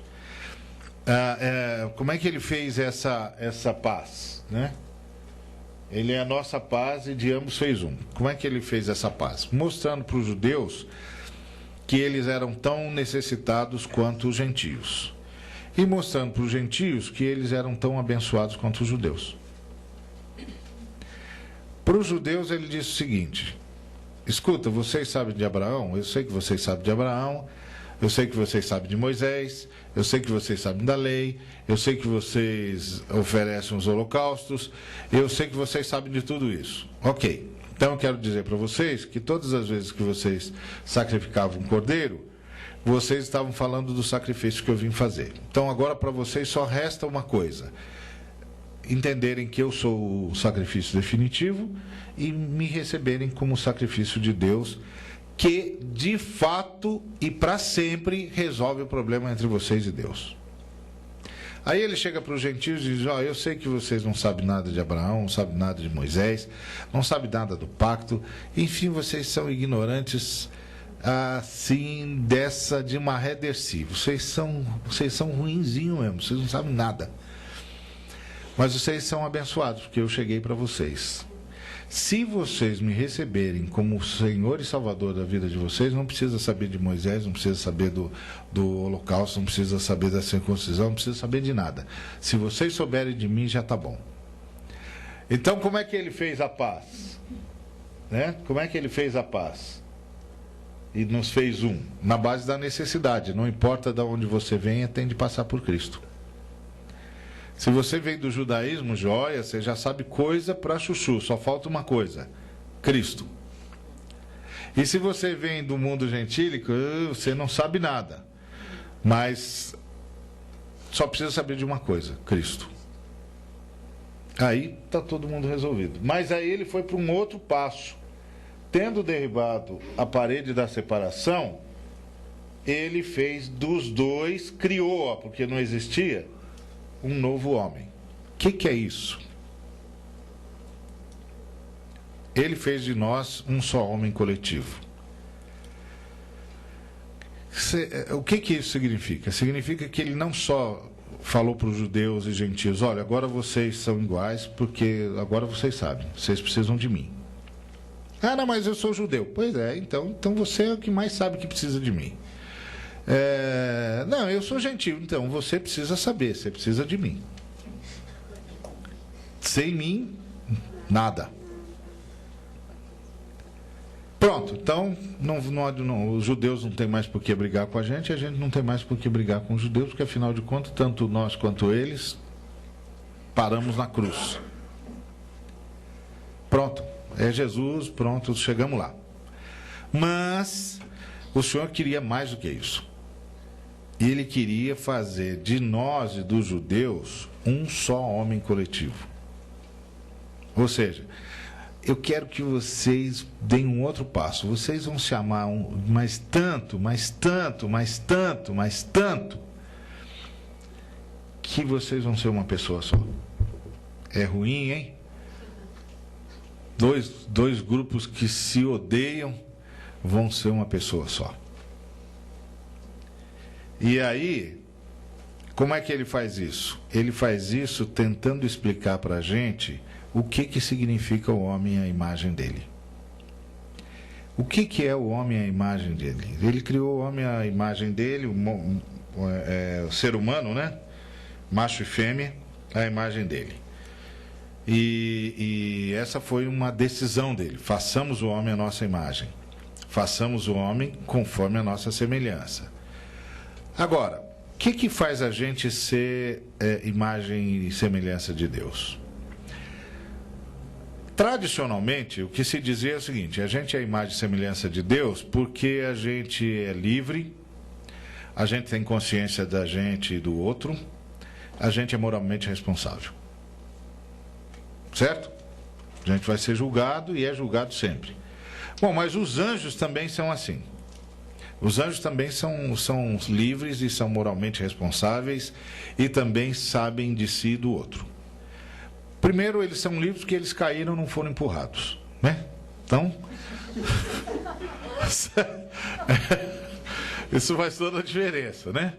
Como é que ele fez essa paz, né? Ele é a nossa paz e de ambos fez um. Como é que ele fez essa paz? Mostrando para os judeus que eles eram tão necessitados quanto os gentios, e mostrando para os gentios que eles eram tão abençoados quanto os judeus. Para os judeus ele disse o seguinte: escuta, vocês sabem de Abraão? Eu sei que vocês sabem de Abraão, eu sei que vocês sabem de Moisés, eu sei que vocês sabem da lei, eu sei que vocês oferecem os holocaustos, eu sei que vocês sabem de tudo isso. Ok, então eu quero dizer para vocês que todas as vezes que vocês sacrificavam um cordeiro, vocês estavam falando do sacrifício que eu vim fazer. Então agora para vocês só resta uma coisa: entenderem que eu sou o sacrifício definitivo e me receberem como o sacrifício de Deus, que de fato e para sempre resolve o problema entre vocês e Deus. Aí ele chega para os gentios e diz: eu sei que vocês não sabem nada de Abraão, não sabem nada de Moisés, não sabem nada do pacto, enfim, vocês são ignorantes assim, de uma rederci. Vocês são ruinzinhos mesmo, vocês não sabem nada. Mas vocês são abençoados, porque eu cheguei para vocês. Se vocês me receberem como Senhor e Salvador da vida de vocês, não precisa saber de Moisés, não precisa saber do holocausto, não precisa saber da circuncisão, não precisa saber de nada. Se vocês souberem de mim, já está bom. Então, como é que ele fez a paz? Né? Como é que ele fez a paz? E nos fez um? Na base da necessidade. Não importa de onde você venha, tem de passar por Cristo. Se você vem do judaísmo, joia, você já sabe coisa para chuchu, só falta uma coisa: Cristo. E se você vem do mundo gentílico, você não sabe nada, mas só precisa saber de uma coisa: Cristo. Aí está todo mundo resolvido. Mas aí ele foi para um outro passo. Tendo derribado a parede da separação, ele fez dos dois, criou, porque não existia, um novo homem. O que é isso? Ele fez de nós um só homem coletivo. O que isso significa? Significa que ele não só falou para os judeus e gentios: olha, agora vocês são iguais, porque agora vocês sabem, vocês precisam de mim. Ah, não, mas eu sou judeu. Pois é, então você é o que mais sabe que precisa de mim. Não, eu sou gentio, então você precisa saber, você precisa de mim. Sem mim, nada. Pronto, então os judeus não têm mais por que brigar com a gente não tem mais por que brigar com os judeus, porque afinal de contas, tanto nós quanto eles paramos na cruz. Pronto, é Jesus, pronto, chegamos lá. Mas o Senhor queria mais do que isso. Ele queria fazer de nós e dos judeus um só homem coletivo. Ou seja, eu quero que vocês deem um outro passo. Vocês vão se amar mais tanto, que vocês vão ser uma pessoa só. É ruim, hein? Dois grupos que se odeiam vão ser uma pessoa só. E aí, como é que ele faz isso? Ele faz isso tentando explicar para a gente o que significa o homem à imagem dele. O que é o homem à imagem dele? Ele criou o homem à imagem dele, o ser humano, né? Macho e fêmea, à imagem dele. E essa foi uma decisão dele: façamos o homem à nossa imagem, façamos o homem conforme a nossa semelhança. Agora, o que faz a gente ser imagem e semelhança de Deus? Tradicionalmente, o que se dizia é o seguinte: a gente é a imagem e semelhança de Deus porque a gente é livre, a gente tem consciência da gente e do outro, a gente é moralmente responsável. Certo? A gente vai ser julgado e é julgado sempre. Bom, mas os anjos também são assim. Os anjos também são livres e são moralmente responsáveis e também sabem de si e do outro. Primeiro, eles são livres porque eles caíram e não foram empurrados, né? Então, isso faz toda a diferença, né?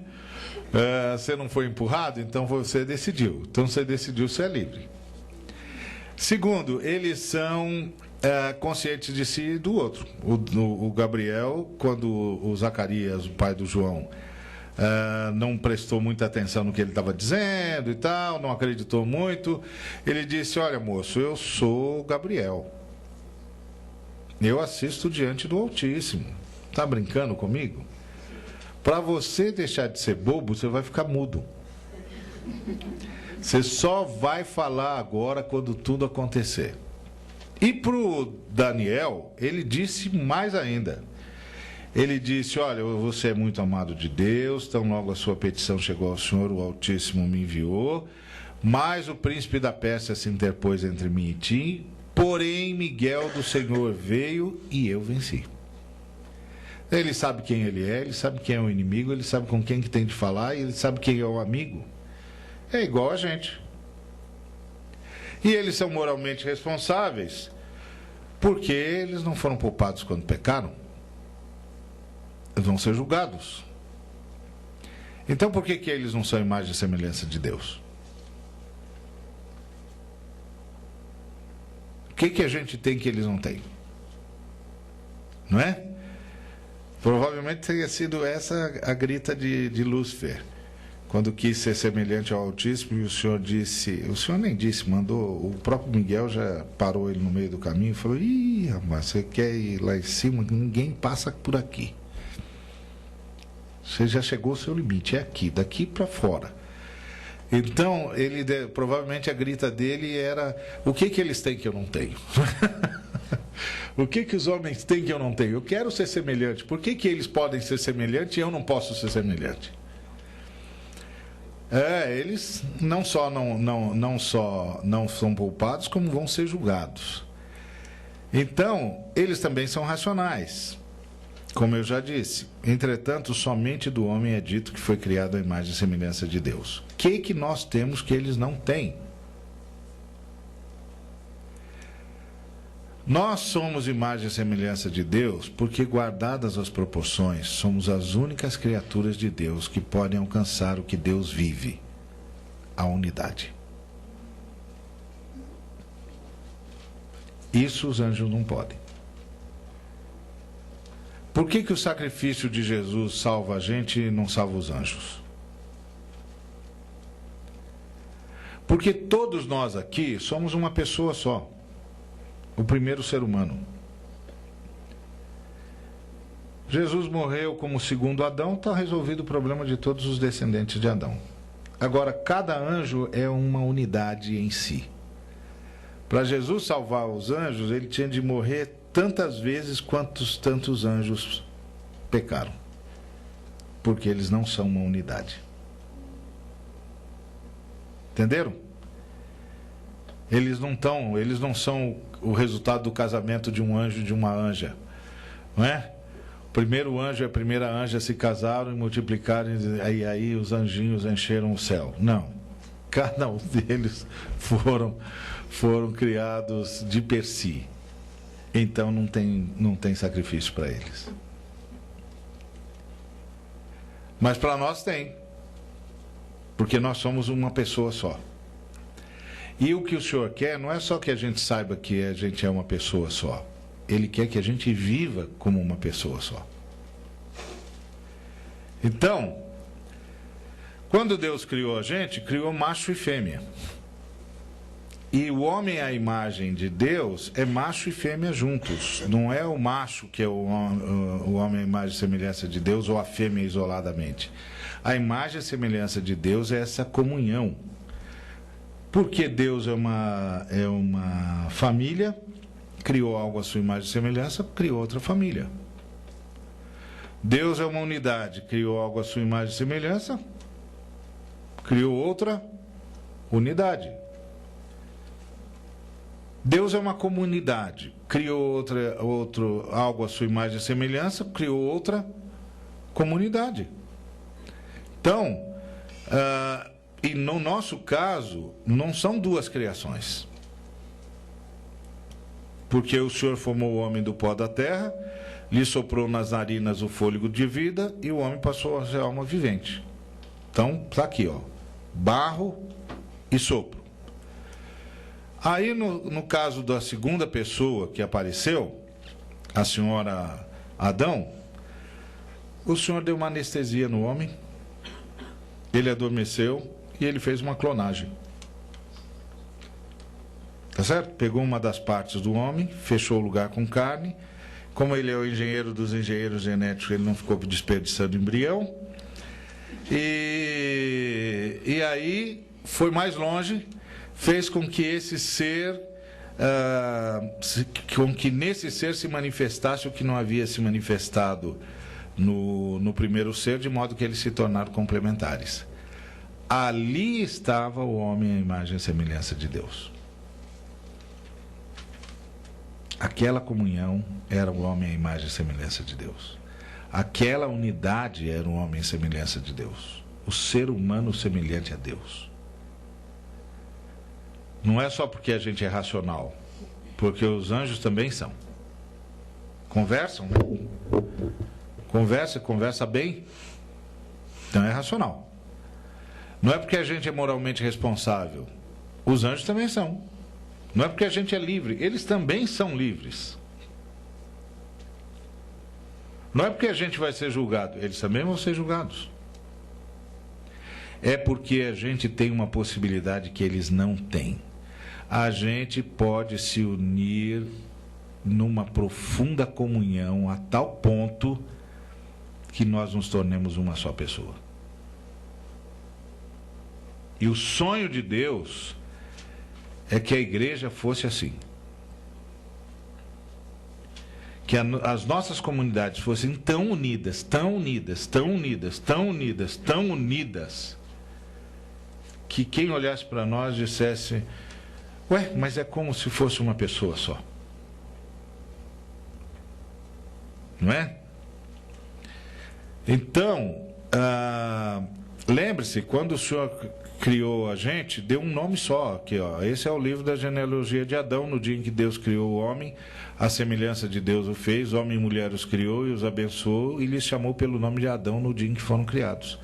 Você não foi empurrado, então você decidiu. Então você decidiu ser livre. Segundo, eles são conscientes de si e do outro. O Gabriel, quando o Zacarias, o pai do João, não prestou muita atenção no que ele estava dizendo e tal, não acreditou muito, ele disse: olha, moço, eu sou Gabriel, eu assisto diante do Altíssimo, está brincando comigo? Para você deixar de ser bobo, você vai ficar mudo. Você só vai falar agora quando tudo acontecer. E para o Daniel, ele disse mais ainda. Ele disse: olha, você é muito amado de Deus, tão logo a sua petição chegou ao Senhor, o Altíssimo me enviou, mas o príncipe da Pérsia se interpôs entre mim e ti, porém Miguel do Senhor veio e eu venci. Ele sabe quem ele é, ele sabe quem é o inimigo, ele sabe com quem que tem de falar, e ele sabe quem é o amigo. É igual a gente. E eles são moralmente responsáveis porque eles não foram poupados quando pecaram. Eles vão ser julgados. Então por que eles não são imagem e semelhança de Deus? que a gente tem que eles não têm? Não é? Provavelmente tenha sido essa a grita de Lúcifer, quando quis ser semelhante ao Altíssimo, e o Senhor disse, o Senhor nem disse, mandou, o próprio Miguel já parou ele no meio do caminho e falou: ih, rapaz, você quer ir lá em cima? Ninguém passa por aqui. Você já chegou ao seu limite, é aqui, daqui para fora. Então, provavelmente a grita dele era: o que eles têm que eu não tenho? O que os homens têm que eu não tenho? Eu quero ser semelhante. Por que eles podem ser semelhantes e eu não posso ser semelhante? Eles não só não são poupados, como vão ser julgados. Então, eles também são racionais. Como eu já disse, entretanto, somente do homem é dito que foi criado à imagem e semelhança de Deus. O que nós temos que eles não têm? Nós somos imagem e semelhança de Deus porque, guardadas as proporções, somos as únicas criaturas de Deus que podem alcançar o que Deus vive, a unidade. Isso os anjos não podem. Por que o sacrifício de Jesus salva a gente e não salva os anjos? Porque todos nós aqui somos uma pessoa só. O primeiro ser humano. Jesus morreu como o segundo Adão, está resolvido o problema de todos os descendentes de Adão. Agora, cada anjo é uma unidade em si. Para Jesus salvar os anjos, ele tinha de morrer tantas vezes quantos tantos anjos pecaram. Porque eles não são uma unidade. Entenderam? Eles não são o resultado do casamento de um anjo e de uma anja. Não é? O primeiro anjo e a primeira anja se casaram e multiplicaram, e aí os anjinhos encheram o céu. Não. Cada um deles foram criados de per si. Então não tem sacrifício para eles. Mas para nós tem. Porque nós somos uma pessoa só. E o que o Senhor quer não é só que a gente saiba que a gente é uma pessoa só. Ele quer que a gente viva como uma pessoa só. Então, quando Deus criou a gente, criou macho e fêmea. E o homem à imagem de Deus é macho e fêmea juntos. Não é o macho que é o homem à imagem e semelhança de Deus, ou a fêmea isoladamente. A imagem e semelhança de Deus é essa comunhão. Porque Deus é uma família, criou algo à sua imagem e semelhança, criou outra família. Deus é uma unidade, criou algo à sua imagem e semelhança, criou outra unidade. Deus é uma comunidade, criou algo à sua imagem e semelhança, criou outra comunidade. Então, e no nosso caso, não são duas criações. Porque o Senhor formou o homem do pó da terra, lhe soprou nas narinas o fôlego de vida, e o homem passou a ser alma vivente. Então, está aqui, ó, barro e sopro. Aí, no caso da segunda pessoa que apareceu, a senhora Adão, o Senhor deu uma anestesia no homem, ele adormeceu e ele fez uma clonagem. Tá certo? Pegou uma das partes do homem, fechou o lugar com carne. Como ele é o engenheiro dos engenheiros genéticos, ele não ficou desperdiçando embrião. E aí foi mais longe, fez com que esse ser, com que nesse ser se manifestasse o que não havia se manifestado no primeiro ser, de modo que eles se tornaram complementares. Ali estava o homem à imagem e semelhança de Deus. Aquela comunhão era o homem à imagem e semelhança de Deus. Aquela unidade era o homem à semelhança de Deus. O ser humano semelhante a Deus. Não é só porque a gente é racional, porque os anjos também são. Conversam, né? Conversa bem, então é racional. Não é porque a gente é moralmente responsável. Os anjos também são. Não é porque a gente é livre, eles também são livres. Não é porque a gente vai ser julgado, eles também vão ser julgados. É porque a gente tem uma possibilidade que eles não têm. A gente pode se unir numa profunda comunhão a tal ponto que nós nos tornemos uma só pessoa. E o sonho de Deus é que a igreja fosse assim. Que as nossas comunidades fossem tão unidas, tão unidas, tão unidas, tão unidas, tão unidas, que quem olhasse para nós dissesse: ué, mas é como se fosse uma pessoa só. Não é? Então, lembre-se, quando o Senhor criou a gente, deu um nome só. Aqui, ó. Esse é o livro da genealogia de Adão. No dia em que Deus criou o homem, a semelhança de Deus o fez, homem e mulher os criou e os abençoou, e lhes chamou pelo nome de Adão no dia em que foram criados.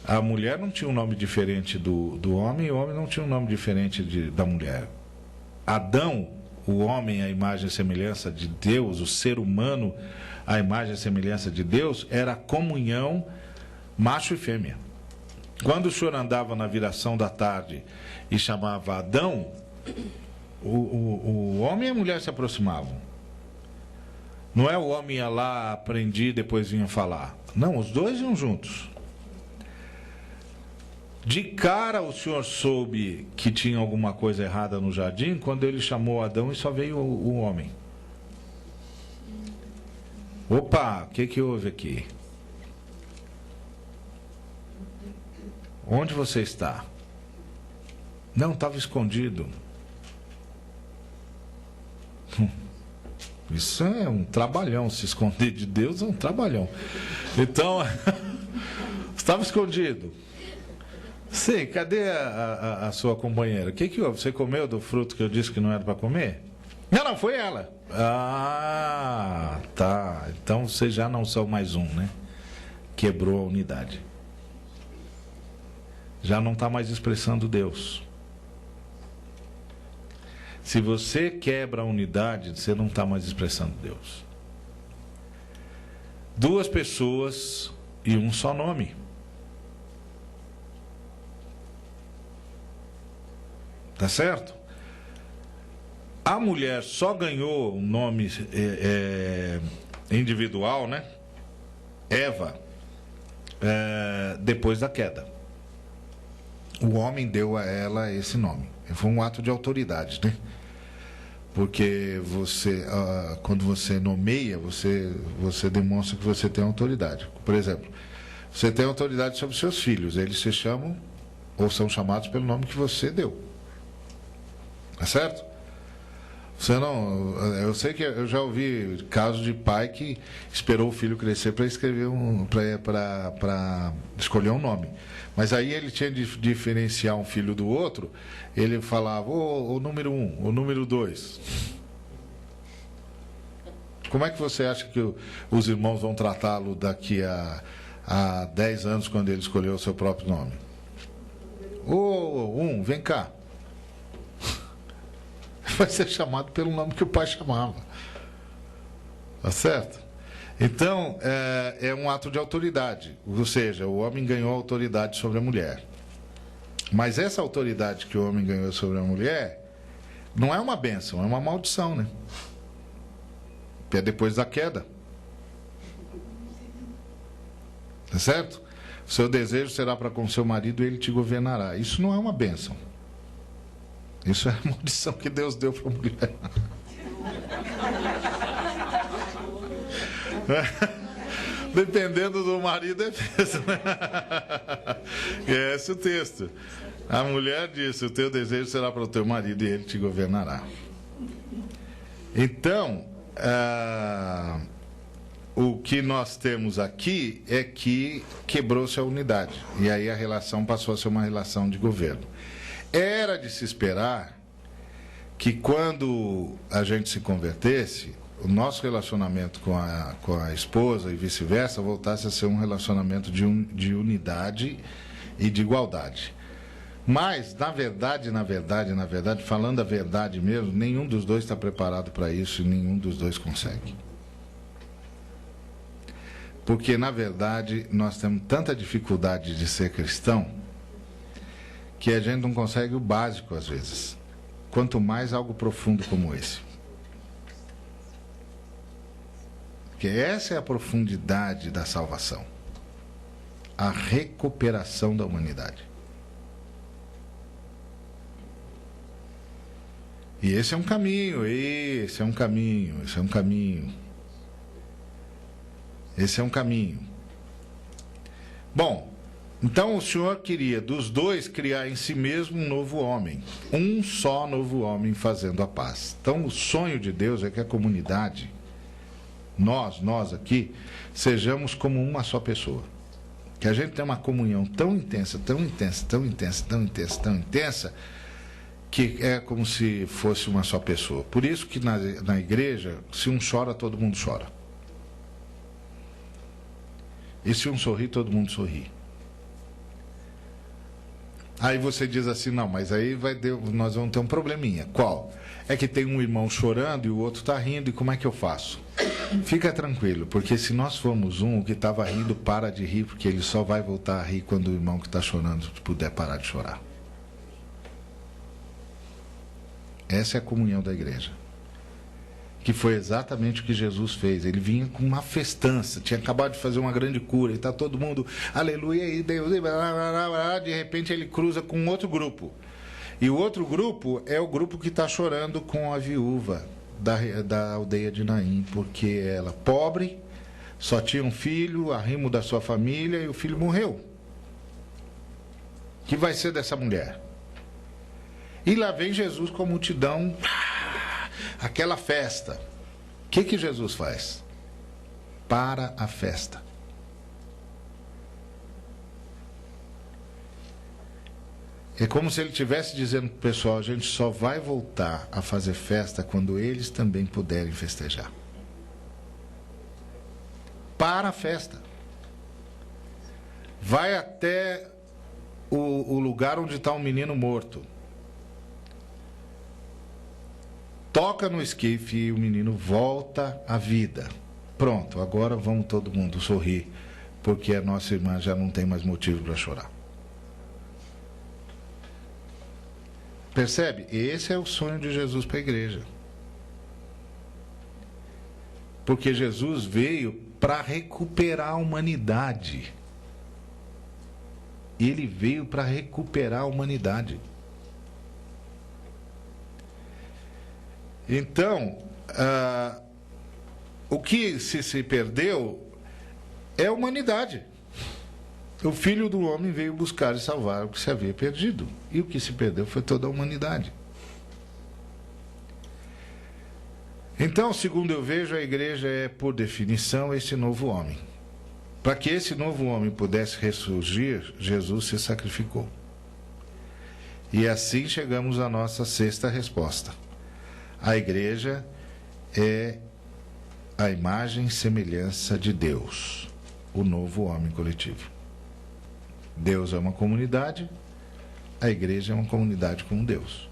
A mulher não tinha um nome diferente do homem, e o homem não tinha um nome diferente da mulher. Adão, o homem, a imagem e semelhança de Deus, o ser humano, a imagem e semelhança de Deus, era a comunhão macho e fêmea. Quando o Senhor andava na viração da tarde e chamava Adão, o homem e a mulher se aproximavam. Não é o homem ia lá, aprendi, depois vinha falar. Não, os dois iam juntos. De cara o Senhor soube que tinha alguma coisa errada no jardim quando ele chamou Adão e só veio o homem. Opa, o que houve aqui? Onde você está? Não, estava escondido. Isso é um trabalhão. Se esconder de Deus é um trabalhão. Então, estava escondido. Sei, cadê a sua companheira? O que houve? Você comeu do fruto que eu disse que não era para comer? Não, foi ela. Ah, tá. Então vocês já não são mais um, né? Quebrou a unidade. Já não está mais expressando Deus. Se você quebra a unidade, você não está mais expressando Deus. Duas pessoas e um só nome. Tá certo? A mulher só ganhou um nome individual, né? Eva, depois da queda. O homem deu a ela esse nome. Foi um ato de autoridade, né? Porque você, quando você nomeia, você demonstra que você tem autoridade. Por exemplo, você tem autoridade sobre seus filhos. Eles se chamam ou são chamados pelo nome que você deu. Tá certo? Você não. Eu sei que eu já ouvi casos de pai que esperou o filho crescer para escrever para escolher um nome. Mas aí ele tinha de diferenciar um filho do outro, ele falava o número 1, o número 2. Como é que você acha que os irmãos vão tratá-lo daqui a 10 anos, quando ele escolheu o seu próprio nome? Vem cá. Vai ser chamado pelo nome que o pai chamava. Tá certo? Então, é um ato de autoridade. Ou seja, o homem ganhou autoridade sobre a mulher. Mas essa autoridade que o homem ganhou sobre a mulher não é uma bênção, é uma maldição, né? Que é depois da queda. Tá certo? O seu desejo será para com seu marido e ele te governará. Isso não é uma bênção. Isso é a maldição que Deus deu para a mulher. Dependendo do marido, é mesmo. É esse o texto. A mulher disse: o teu desejo será para o teu marido e ele te governará. Então, o que nós temos aqui é que quebrou-se a unidade. E aí a relação passou a ser uma relação de governo. Era de se esperar que quando a gente se convertesse, o nosso relacionamento com a esposa e vice-versa voltasse a ser um relacionamento de unidade e de igualdade. Mas, na verdade, falando a verdade mesmo, nenhum dos dois está preparado para isso e nenhum dos dois consegue. Porque, na verdade, nós temos tanta dificuldade de ser cristão que a gente não consegue o básico às vezes. Quanto mais algo profundo como esse. Porque essa é a profundidade da salvação. A recuperação da humanidade. E esse é um caminho. Bom, então o Senhor queria dos dois criar em si mesmo um novo homem. Um só novo homem fazendo a paz. Então o sonho de Deus é que a comunidade, nós aqui, sejamos como uma só pessoa. Que a gente tenha uma comunhão tão intensa, que é como se fosse uma só pessoa. Por isso que na igreja, se um chora, todo mundo chora. E se um sorri, todo mundo sorri. Aí você diz assim, não, mas aí nós vamos ter um probleminha. Qual? É que tem um irmão chorando e o outro está rindo, e como é que eu faço? Fica tranquilo, porque se nós formos o que estava rindo para de rir, porque ele só vai voltar a rir quando o irmão que está chorando puder parar de chorar. Essa é a comunhão da igreja. Que foi exatamente o que Jesus fez. Ele vinha com uma festança, tinha acabado de fazer uma grande cura, e está todo mundo, aleluia, e Deus, de repente ele cruza com outro grupo. E o outro grupo é o grupo que está chorando com a viúva da aldeia de Naim, porque ela, pobre, só tinha um filho, arrimo da sua família, e o filho morreu. O que vai ser dessa mulher? E lá vem Jesus com a multidão, aquela festa. O que Jesus faz? Para a festa. É como se ele estivesse dizendo para o pessoal, a gente só vai voltar a fazer festa quando eles também puderem festejar. Para a festa. Vai até o lugar onde está um menino morto. Toca no esquife e o menino volta à vida. Pronto, agora vamos todo mundo sorrir, porque a nossa irmã já não tem mais motivo para chorar. Percebe? Esse é o sonho de Jesus para a igreja. Porque Jesus veio para recuperar a humanidade. Ele veio para recuperar a humanidade. Então, o que se perdeu é a humanidade. O Filho do Homem veio buscar e salvar o que se havia perdido. E o que se perdeu foi toda a humanidade. Então, segundo eu vejo, a igreja é, por definição, esse novo homem. Para que esse novo homem pudesse ressurgir, Jesus se sacrificou. E assim chegamos à nossa sexta resposta. A igreja é a imagem e semelhança de Deus, o novo homem coletivo. Deus é uma comunidade, a igreja é uma comunidade com Deus.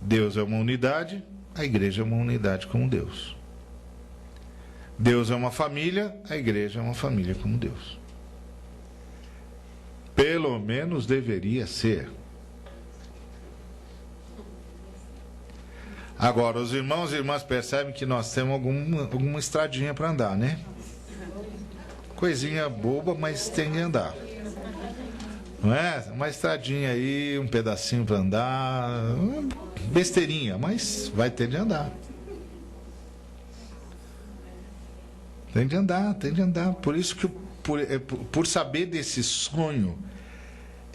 Deus é uma unidade, a igreja é uma unidade com Deus. Deus é uma família, a igreja é uma família como Deus. Pelo menos deveria ser. Agora, os irmãos e irmãs percebem que nós temos alguma estradinha para andar, né? Coisinha boba, mas tem que andar. Não é? Uma estradinha aí, um pedacinho para andar, besteirinha, mas vai ter de andar. Tem de andar, tem de andar. Por isso que, por saber desse sonho,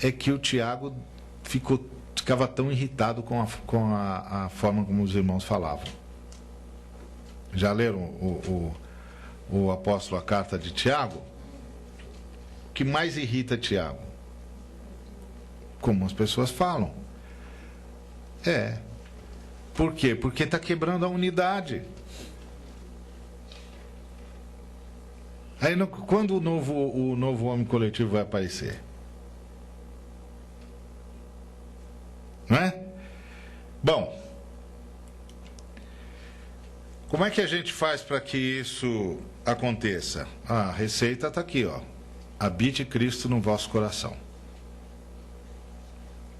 é que o Tiago ficava tão irritado com a forma como os irmãos falavam. Já leram o apóstolo, a carta de Tiago? O que mais irrita Tiago? Como as pessoas falam. Por quê? Porque está quebrando a unidade. Aí, quando o novo homem coletivo vai aparecer? não é? Bom, como é que a gente faz para que isso aconteça? A receita está aqui, ó. Habite Cristo no vosso coração.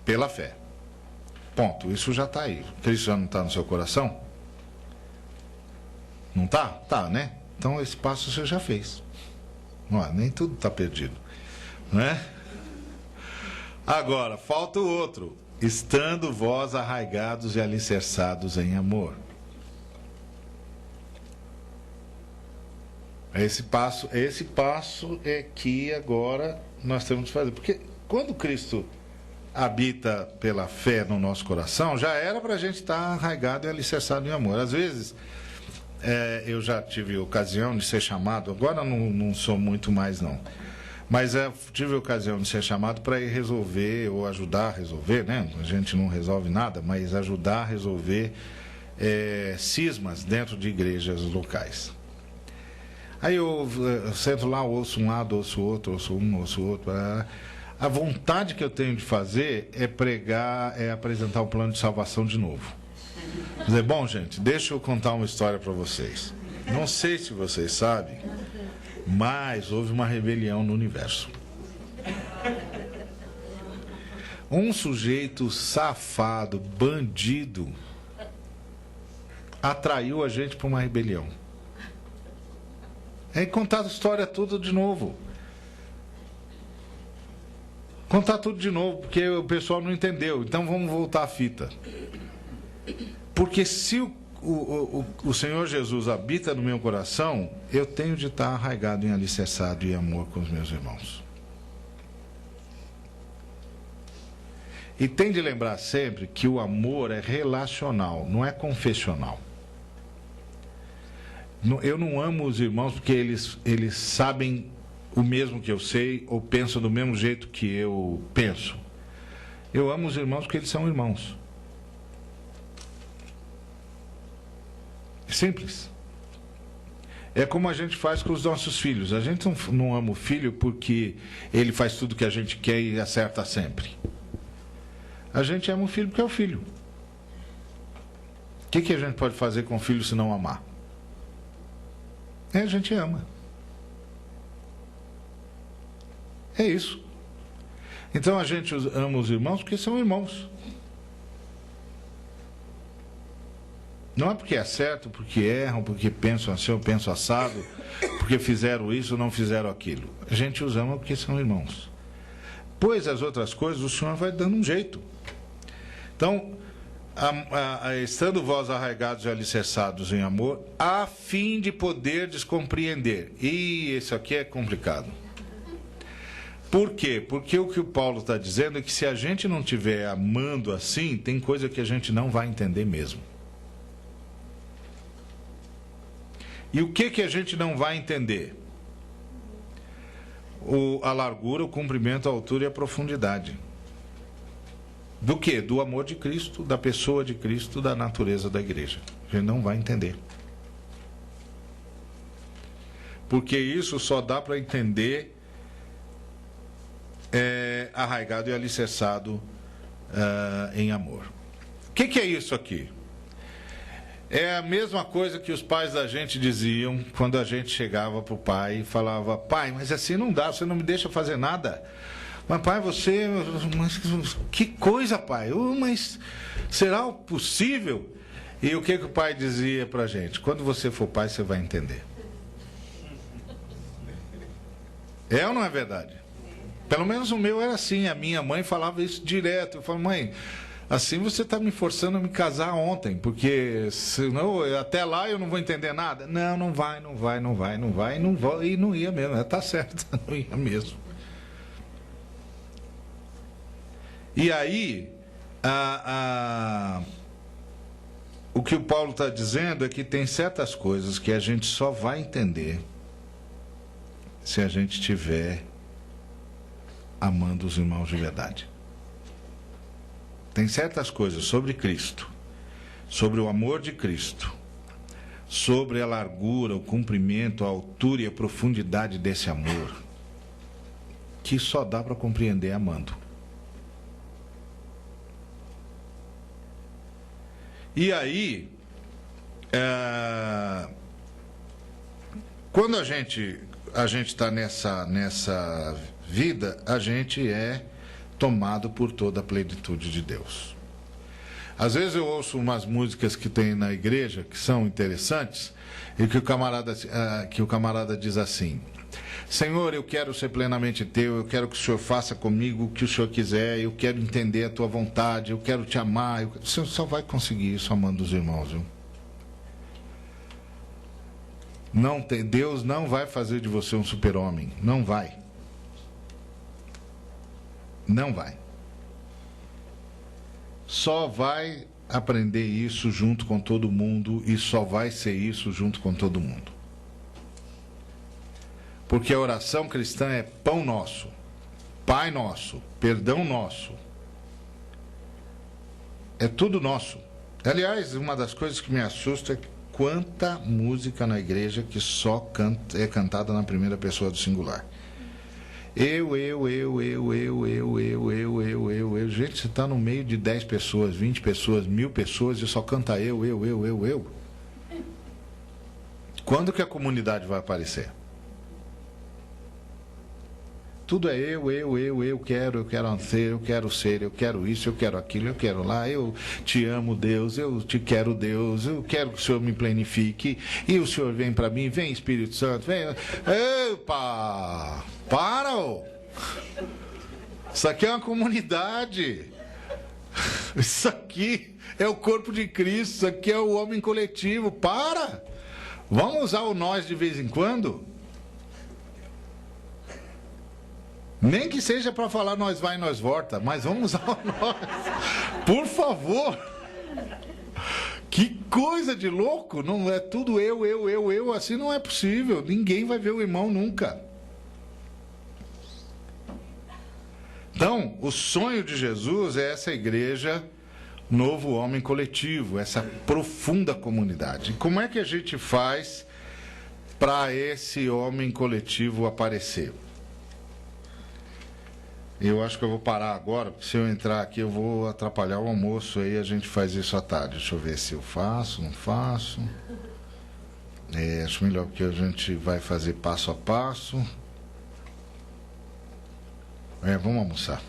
Pela fé. Ponto. Isso já está aí. Cristo já não está no seu coração? Não está? Tá, né? Então esse passo você já fez. Não, nem tudo está perdido. Não é? Agora, falta o outro. Estando vós arraigados e alicerçados em amor. Esse passo é que agora nós temos que fazer. Porque quando Cristo habita pela fé no nosso coração, já era para a gente estar arraigado e alicerçado em amor. Às vezes, eu já tive ocasião de ser chamado, agora não sou muito mais não, mas tive ocasião de ser chamado para ir resolver, ou ajudar a resolver, né? A gente não resolve nada, mas ajudar a resolver cismas dentro de igrejas locais. Aí eu sento lá, ouço um lado, ouço outro, ouço um, ouço outro. A vontade que eu tenho de fazer é pregar, é apresentar o plano de salvação de novo. Dizer, bom, gente, deixa eu contar uma história para vocês. Não sei se vocês sabem, mas houve uma rebelião no universo. Um sujeito safado, bandido, atraiu a gente para uma rebelião. É contar a história tudo de novo. Contar tudo de novo, porque o pessoal não entendeu. Então vamos voltar à fita. Porque se o Senhor Jesus habita no meu coração, eu tenho de estar arraigado em alicerçado e amor com os meus irmãos. E tem de lembrar sempre que o amor é relacional, não é confessional. Eu não amo os irmãos porque eles sabem o mesmo que eu sei ou pensam do mesmo jeito que eu penso. Eu amo os irmãos porque eles são irmãos. Simples. É como a gente faz com os nossos filhos. A gente não ama o filho porque ele faz tudo que a gente quer e acerta sempre. A gente ama o filho porque é o filho. O que a gente pode fazer com o filho se não amar? A gente ama. É isso. Então a gente ama os irmãos porque são irmãos. Não é porque é certo, porque erram, porque pensam assim ou pensam assado, porque fizeram isso ou não fizeram aquilo. A gente os ama porque são irmãos. Pois as outras coisas o Senhor vai dando um jeito. Então, estando vós arraigados e alicerçados em amor, a fim de poderdes compreender. E isso aqui é complicado. Por quê? Porque o que o Paulo está dizendo é que se a gente não estiver amando assim, tem coisa que a gente não vai entender mesmo. E o que a gente não vai entender? A largura, o comprimento, a altura e a profundidade. Do quê? Do amor de Cristo, da pessoa de Cristo, da natureza da igreja. A gente não vai entender. Porque isso só dá para entender arraigado e alicerçado em amor. O que é isso aqui? É a mesma coisa que os pais da gente diziam quando a gente chegava para o pai e falava: pai, mas assim não dá, você não me deixa fazer nada. Mas pai, você... Mas, que coisa, pai? Mas será possível? E o que o pai dizia para a gente? Quando você for pai, você vai entender. É ou não é verdade? Pelo menos o meu era assim. A minha mãe falava isso direto. Eu falava: mãe, assim você está me forçando a me casar ontem, porque senão até lá eu não vou entender nada. Não, não vai. E não ia mesmo. Está certo, não ia mesmo. E aí, o que o Paulo está dizendo é que tem certas coisas que a gente só vai entender se a gente estiver amando os irmãos de verdade. Tem certas coisas sobre Cristo, sobre o amor de Cristo, sobre a largura, o comprimento, a altura e a profundidade desse amor, que só dá para compreender amando. E aí, quando a gente está nessa vida, a gente é tomado por toda a plenitude de Deus. Às vezes eu ouço umas músicas que tem na igreja que são interessantes e que o camarada diz assim: Senhor, eu quero ser plenamente teu, eu quero que o Senhor faça comigo o que o Senhor quiser, eu quero entender a tua vontade, eu quero te amar. O Senhor só vai conseguir isso amando os irmãos, viu? Deus não vai fazer de você um super-homem. Não vai. Não vai. Só vai aprender isso junto com todo mundo e só vai ser isso junto com todo mundo. Porque a oração cristã é pão nosso, Pai nosso, perdão nosso. É tudo nosso. Aliás, uma das coisas que me assusta é quanta música na igreja que só é cantada na primeira pessoa do singular. Eu. Gente, você está no meio de 10 pessoas, 20 pessoas, 1000 pessoas e só canta eu. Quando que a comunidade vai aparecer? Tudo é eu quero ser, eu quero isso, eu quero aquilo, eu quero lá, eu te amo, Deus, eu te quero, Deus, eu quero que o Senhor me planifique, e o Senhor vem para mim, vem Espírito Santo, vem. Epa! Para! Ô. Isso aqui é uma comunidade. Isso aqui é o corpo de Cristo, isso aqui é o homem coletivo. Para! Vamos usar o nós de vez em quando? Nem que seja para falar nós vai e nós volta, mas vamos usar o nós. Por favor. Que coisa de louco. Não é tudo eu. Assim não é possível. Ninguém vai ver o irmão nunca. Então, o sonho de Jesus é essa igreja, novo homem coletivo, essa profunda comunidade. E como é que a gente faz para esse homem coletivo aparecer? Eu acho que eu vou parar agora, porque se eu entrar aqui eu vou atrapalhar o almoço, aí a gente faz isso à tarde. Deixa eu ver se eu faço, não faço. Acho melhor, porque a gente vai fazer passo a passo. Vamos almoçar.